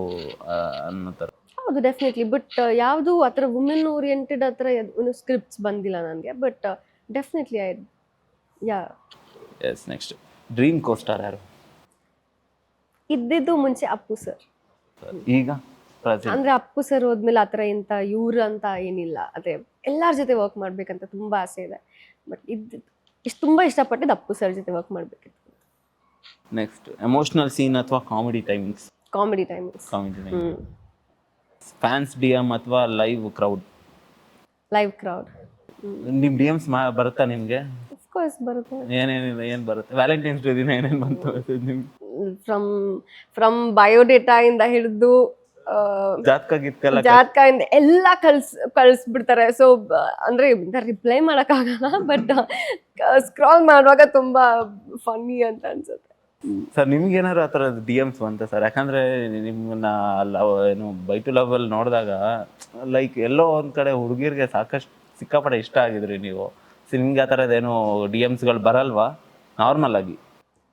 ಅನ್ನೋ ಥರ? ಹೌದು, ಡೆಫಿನೆಟ್ಲಿ. ಬಟ್ ಯಾವುದು ಆ ಥರ ವುಮೆನ್ ಓರಿಯೆಂಟೆಡ್ ಆ ಥರ ಏನು ಸ್ಕ್ರಿಪ್ಟ್ಸ್ ಬಂದಿಲ್ಲ ನನಗೆ. But definitely yeah. Yes. Next, dream costar ಯಾರು? ಇದ್ದಿದ್ದು ಮುಂಚೆ ಅಪ್ಪು ಸರ್. ಈಗ ಪ್ರೆಸೆಂಟ್ ಅಂದರೆ ಅಪ್ಪು ಸರ್ ಹೋದ್ಮೇಲೆ ಆ ಥರ ಎಂತ ಇವ್ರು ಅಂತ ಏನಿಲ್ಲ. ಅದೇ ಎಲ್ಲರ ಜೊತೆ ವರ್ಕ್ ಮಾಡಬೇಕಂತ ತುಂಬ ಆಸೆ ಇದೆ. ಬಟ್ ತುಂಬ ಇಷ್ಟಪಟ್ಟಿದ್ದು ಅಪ್ಪು ಸರ್ ಜೊತೆ ವರ್ಕ್ ಮಾಡಬೇಕಿತ್ತು. ನೆಕ್ಸ್ಟ್, ಎಮೋಷ್ನಲ್ ಸೀನ್ ಅಥವಾ comedy timings? Comedy timings. Fans D M ಅಥವಾ ಲೈವ್ ಕ್ರೌಡ್? Live crowd. ನಿಮ್ಮ ಡಿ ಎಮ್ಸ್ ಬರುತ್ತಾ ನಿಮಗೆ? ಅಫ್ಕೋರ್ಸ್ ಬರುತ್ತೆ. ಏನು ಬರುತ್ತೆ? ವ್ಯಾಲೆಂಟೈನ್ಸ್ ಡೇ ದಿನ ಏನೇನು ಬಂತು ನಿಮ್ಗೆ? ಫ್ರಮ್ ಬಯೋಡೇಟಾ ಇಂದ ಹಿಡಿದು ಜಾತಕ ಇಂದ ಎಲ್ಲ ಕಳಿಸ್ಬಿಡ್ತಾರೆ. ಸೊ ಅಂದ್ರೆ ರಿಪ್ಲೈ ಮಾಡೋಕ್ಕಾಗಲ್ಲ. ಬಟ್ ಸ್ಕ್ರಾಲ್ ಮಾಡುವಾಗ ತುಂಬಾ ಫನ್ನಿ ಅಂತ ಅನ್ಸುತ್ತೆ. ಸರ್ ನಿಮ್ಗೆ ಏನಾದ್ರು ಆ ಥರ ಡಿ ಎಮ್ಸ್ ಬಂತ ಸರ್? ಯಾಕಂದ್ರೆ ನಿಮ್ಮನ್ನ ಏನು ಬೈ ಟು ಲವ್ ಅಲ್ಲಿ ನೋಡಿದಾಗ ಲೈಕ್ ಎಲ್ಲೋ ಒಂದ್ ಕಡೆ ಹುಡುಗಿರಿಗೆ ಸಾಕಷ್ಟು ಸಿಕ್ಕಾಪಟ್ಟೆ ಇಷ್ಟ ಆಗಿದ್ರಿ ನೀವು. ನಿಮ್ಗೆ ಆ ಥರದ್ದೇನು ಡಿ ಎಮ್ಸ್ಗಳು ಬರಲ್ವಾ ನಾರ್ಮಲ್ ಆಗಿ?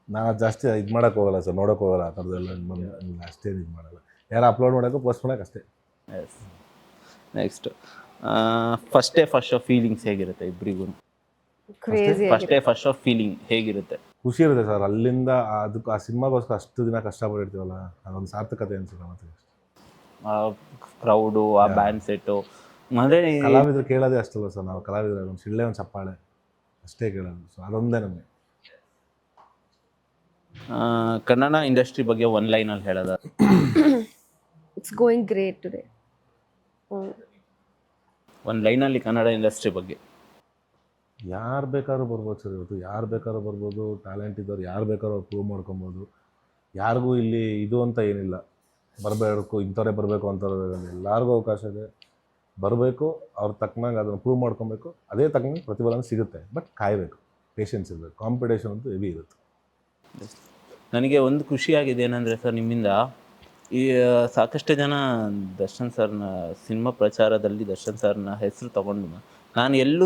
ನಾನು ಜಾಸ್ತಿ ಇದು ಮಾಡೋಕ್ಕೆ ಹೋಗಲ್ಲ ಸರ್, ನೋಡೋಕೆ ಹೋಗಲ್ಲ ಆ ಥರದ್ದೆಲ್ಲ. ಅಷ್ಟೇ ಇದು ಮಾಡಲ್ಲ, ಯಾರು ಅಪ್ಲೋಡ್ ಮಾಡೋಕ್ಕೂ ಪೋಸ್ಟ್ ಮಾಡೋಕೆ ಅಷ್ಟೇ. Yes. Next, first show feelings ಹೇಗಿರುತ್ತೆ ಇಬ್ಬರಿಗೂ? ಫಸ್ಟ್ ಶೋ ಫೀಲಿಂಗ್ ಹೇಗಿರುತ್ತೆ? ಖುಷಿ ಇರುತ್ತೆ ಸರ್. ಅಲ್ಲಿಂದ ಅದಕ್ಕೆ ಆ ಸಿನಿಮಾಗೋಸ್ಕರ ಅಷ್ಟು ದಿನ ಕಷ್ಟಪಟ್ಟಿರ್ತೀವಲ್ಲ, ಅದೊಂದು ಸಾರ್ಥಕತೆ ಅನ್ಸುತ್ತೆ. ಮತ್ತೆ ಕ್ರೌಡು, ಆ ಬ್ಯಾಂಡ್ ಸೆಟ್ಟು, ಅಂದರೆ ಕಲಾವಿದರು ಕೇಳೋದೇ ಅಷ್ಟಲ್ಲ ಸರ್. ನಾವು ಕಲಾವಿದರು ಒಂದು ಶಿಳ್ಳೆ ಒಂದು ಚಪ್ಪಾಳೆ ಅಷ್ಟೇ ಕೇಳೋದು. ಸೊ ಅದೊಂದೇ ನಮಗೆ. ಕನ್ನಡ ಇಂಡಸ್ಟ್ರಿ ಬಗ್ಗೆ ಒಂದು ಲೈನಲ್ಲಿ ಹೇಳೋದ? It's going great today. ಒಂದು ಲೈನಲ್ಲಿ ಕನ್ನಡ ಇಂಡಸ್ಟ್ರಿ ಬಗ್ಗೆ? ಯಾರು ಬೇಕಾದ್ರೂ ಬರ್ಬೋದು ಸರ್. ಇವತ್ತು ಯಾರು ಬೇಕಾದ್ರೂ ಬರ್ಬೋದು. ಟ್ಯಾಲೆಂಟ್ ಇದ್ದವ್ರು ಯಾರು ಬೇಕಾದ್ರೂ ಅವ್ರು ಪ್ರೂವ್ ಮಾಡ್ಕೊಬೋದು. ಯಾರಿಗೂ ಇಲ್ಲಿ ಇದು ಅಂತ ಏನಿಲ್ಲ, ಬರಬೇಕು ಇಂಥವ್ರೇ ಬರಬೇಕು ಅಂಥವ್ರು. ಎಲ್ಲರಿಗೂ ಅವಕಾಶ ಇದೆ, ಬರಬೇಕು. ಅವ್ರ ತಕ್ಕನಾಗ ಅದನ್ನು ಪ್ರೂವ್ ಮಾಡ್ಕೊಬೇಕು. ಅದೇ ತಕ್ಕನಾಗ ಪ್ರತಿಫಲನ ಸಿಗುತ್ತೆ. ಬಟ್ ಕಾಯಬೇಕು, ಪೇಷನ್ಸ್ ಇರಬೇಕು. ಕಾಂಪಿಟೇಷನ್ ಅಂತೂ ಹೆವಿ ಇರುತ್ತೆ. ನನಗೆ ಒಂದು ಖುಷಿಯಾಗಿದೆ ಏನಂದರೆ ಸರ್, ನಿಮ್ಮಿಂದ ಈ ಸಾಕಷ್ಟು ಜನ ದರ್ಶನ್ ಸರ್ನ ಸಿನಿಮಾ ಪ್ರಚಾರದಲ್ಲಿ ದರ್ಶನ್ ಸರ್ನ ಹೆಸರು ತೊಗೊಂಡು ನಾನು ಎಲ್ಲೂ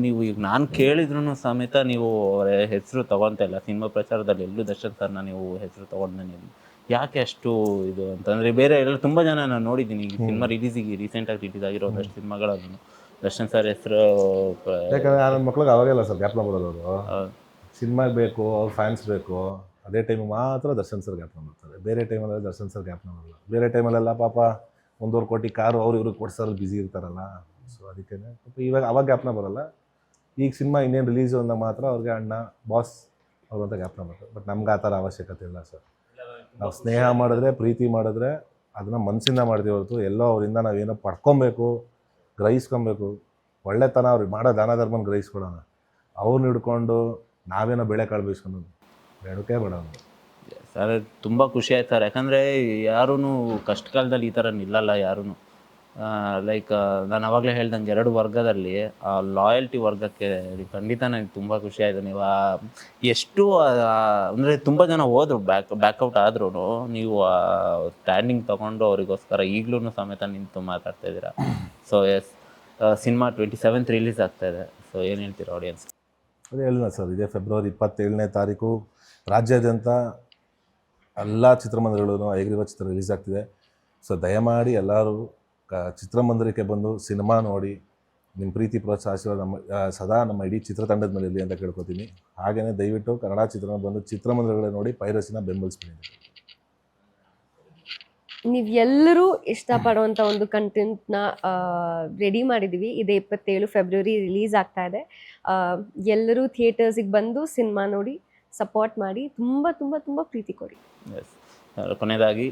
ನೀವು ಈಗ ನಾನು ಕೇಳಿದ್ರು ಸಮೇತ ನೀವು ಅವರ ಹೆಸರು ತೊಗೊತಾ ಇಲ್ಲ. ಸಿನಿಮಾ ಪ್ರಚಾರದಲ್ಲಿ ಎಲ್ಲೂ ದರ್ಶನ್ ಸರ್ನ ನೀವು ಹೆಸರು ತೊಗೊಂಡು ನೀವು ಯಾಕೆ ಅಷ್ಟು ಇದು ಅಂತಂದರೆ? ಬೇರೆ ಎಲ್ಲ ತುಂಬ ಜನ ನಾನು ನೋಡಿದ್ದೀನಿ ಈಗ ಸಿನಿಮಾ ರೀಸೆಂಟಾಗಿ ರಿಲೀಸ್ ಆಗಿರೋ ಒಂದಷ್ಟು ಸಿನಿಮಾಗಳನ್ನು ದರ್ಶನ್ ಸರ್ ಹೆಸರು. ಯಾಕಂದರೆ ನನ್ನ ಮಕ್ಳಿಗೆ ಅವಾಗೆಲ್ಲ ಸರ್ ಜ್ಞಾಪನ ಬರೋದು. ಅವರು ಸಿನಿಮಾಗೆ ಬೇಕು, ಅವ್ರ ಫ್ಯಾನ್ಸ್ ಬೇಕು, ಅದೇ ಟೈಮಿಗೆ ಮಾತ್ರ ದರ್ಶನ್ ಸರ್ ಜ್ಞಾಪನ ಮಾಡ್ತಾರೆ. ಬೇರೆ ಟೈಮಲ್ಲೆಲ್ಲ ದರ್ಶನ್ ಸರ್ ಜ್ಞಾಪನ ಮಾಡಲ್ಲ. ಬೇರೆ ಟೈಮಲ್ಲೆಲ್ಲ ಪಾಪ 1.5 ಕೋಟಿ ಕಾರು ಅವ್ರು ಇವ್ರಿಗೆ ಕೊಡ್ಸೋರು ಬ್ಯುಸಿ ಇರ್ತಾರಲ್ಲ. ಸೊ ಅದಕ್ಕೆ ಪಾಪ ಇವಾಗ ಅವಾಗ ಜ್ಞಾಪನ ಬರೋಲ್ಲ. ಈಗ ಸಿನಿಮಾ ಇನ್ನೇನು ರಿಲೀಸು ಅಂದಾಗ ಮಾತ್ರ ಅವ್ರಿಗೆ ಅಣ್ಣ ಬಾಸ್ ಅವರು ಅಂತ ಜ್ಞಾಪನ ಮಾಡ್ತಾರೆ. ಬಟ್ ನಮ್ಗೆ ಆ ಥರ ಅವಶ್ಯಕತೆ ಇಲ್ಲ ಸರ್. ನಾವು ಸ್ನೇಹ ಮಾಡಿದ್ರೆ, ಪ್ರೀತಿ ಮಾಡಿದ್ರೆ ಅದನ್ನು ಮನಸ್ಸಿಂದ ಮಾಡ್ತೀವಿ ಹೊರತು ಎಲ್ಲೋ ಅವರಿಂದ ನಾವೇನೋ ಪಡ್ಕೊಬೇಕು, ಗ್ರಹಿಸ್ಕೊಬೇಕು. ಒಳ್ಳೆತನ ಅವ್ರಿಗೆ ಮಾಡೋ ದಾನ ಧರ್ಮನ ಗ್ರಹಿಸ್ಕೊಡೋಣ. ಅವ್ರನ್ನ ಹಿಡ್ಕೊಂಡು ನಾವೇನೋ ಬೆಳೆ ಕಾಳು ಬೀಸ್ಕೊಂಡು ಬೇಡಕ್ಕೆ ಬೇಡ. ಸರ್ ತುಂಬ ಖುಷಿ ಆಯ್ತು ಸರ್. ಯಾಕಂದರೆ ಯಾರೂ ಕಷ್ಟ ಕಾಲದಲ್ಲಿ ಈ ಥರ ನಿಲ್ಲಲ್ಲ ಯಾರೂ. ಲೈಕ್ ನಾನು ಆವಾಗಲೇ ಹೇಳ್ದಂಗೆ 2 ವರ್ಗದಲ್ಲಿ ಆ ಲಾಯಲ್ಟಿ ವರ್ಗಕ್ಕೆ ಖಂಡಿತ ನನಗೆ ತುಂಬ ಖುಷಿ ಆಯಿತು. ನೀವು ಎಷ್ಟು ಅಂದರೆ ತುಂಬ ಜನ ಹೋದ್ರು ಬ್ಯಾಕ್ಔಟ್ ಆದ್ರೂ ನೀವು ಸ್ಟ್ಯಾಂಡಿಂಗ್ ತೊಗೊಂಡು ಅವರಿಗೋಸ್ಕರ ಈಗಲೂ ಸಮೇತ ನಿಂತು ಮಾತಾಡ್ತಾ ಇದ್ದೀರಾ. So yes, cinema 27th release ಆಗ್ತಾಯಿದೆ. ಸೊ ಏನು ಹೇಳ್ತೀರಾ ಆಡಿಯನ್ಸ್? ಅದೇ ಹೇಳಿಲ್ಲ ಸರ್, ಇದೇ ಫೆಬ್ರವರಿ 27ನೇ ತಾರೀಕು ರಾಜ್ಯಾದ್ಯಂತ ಎಲ್ಲ ಚಿತ್ರಮಂದಿರಗಳೂ ಹೇಗಿರುವ ಚಿತ್ರ ರಿಲೀಸ್ ಆಗ್ತಿದೆ. ಸೊ ದಯಮಾಡಿ ಎಲ್ಲರೂ ಚಿತ್ರಮಂದಿರಕ್ಕೆ ಬಂದು ಸಿನಿಮಾ ನೋಡಿ ನಿಮ್ಮ ಪ್ರೀತಿ ಪ್ರೋತ್ಸಾಹ ಆಶೀರ್ವಾದ ನಮ್ಮ ಸದಾ ನಮ್ಮ ಇಡೀ ಚಿತ್ರತಂಡದ ಮೇಲೆ ಇರಲಿ ಅಂತ ಕೇಳ್ಕೊತೀನಿ. ಹಾಗೆಯೇ ದಯವಿಟ್ಟು ಕನ್ನಡ ಚಿತ್ರನ ಬಂದು ಚಿತ್ರಮಂದಿರಗಳೇ ನೋಡಿ ಪೈರಸಿನ ಬೆಂಬಲಿಸ್ಬಿಡಿ. ನೀವು ಎಲ್ಲರೂ ಇಷ್ಟಪಡುವಂಥ ಒಂದು ಕಂಟೆಂಟ್ನ ರೆಡಿ ಮಾಡಿದ್ದೀವಿ. ಇದೇ 27 ಫೆಬ್ರವರಿ ರಿಲೀಸ್ ಆಗ್ತಾ ಇದೆ. ಎಲ್ಲರೂ ಥಿಯೇಟರ್ಸಿಗೆ ಬಂದು ಸಿನಿಮಾ ನೋಡಿ ಸಪೋರ್ಟ್ ಮಾಡಿ, ತುಂಬ ತುಂಬ ತುಂಬ ಪ್ರೀತಿ ಕೊಡಿ. ಎಸ್. ಕೊನೆಯದಾಗಿ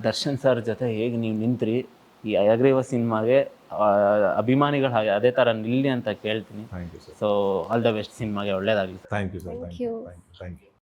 ದರ್ಶನ್ ಸರ್ ಜೊತೆ ಹೇಗೆ ನೀವು ನಿಂತ್ರಿ ಈ ಹಯಗ್ರೀವ ಸಿನಿಮಾಗೆ ಅಭಿಮಾನಿಗಳು ಹಾಗೆ ಅದೇ ಥರ ನಿಲ್ಲಿ ಅಂತ ಕೇಳ್ತೀನಿ. Thank you sir. So all the best, ಸಿನಿಮಾಗೆ ಒಳ್ಳೇದಾಗಲಿ. Thank you sir. Thank you. Thank you.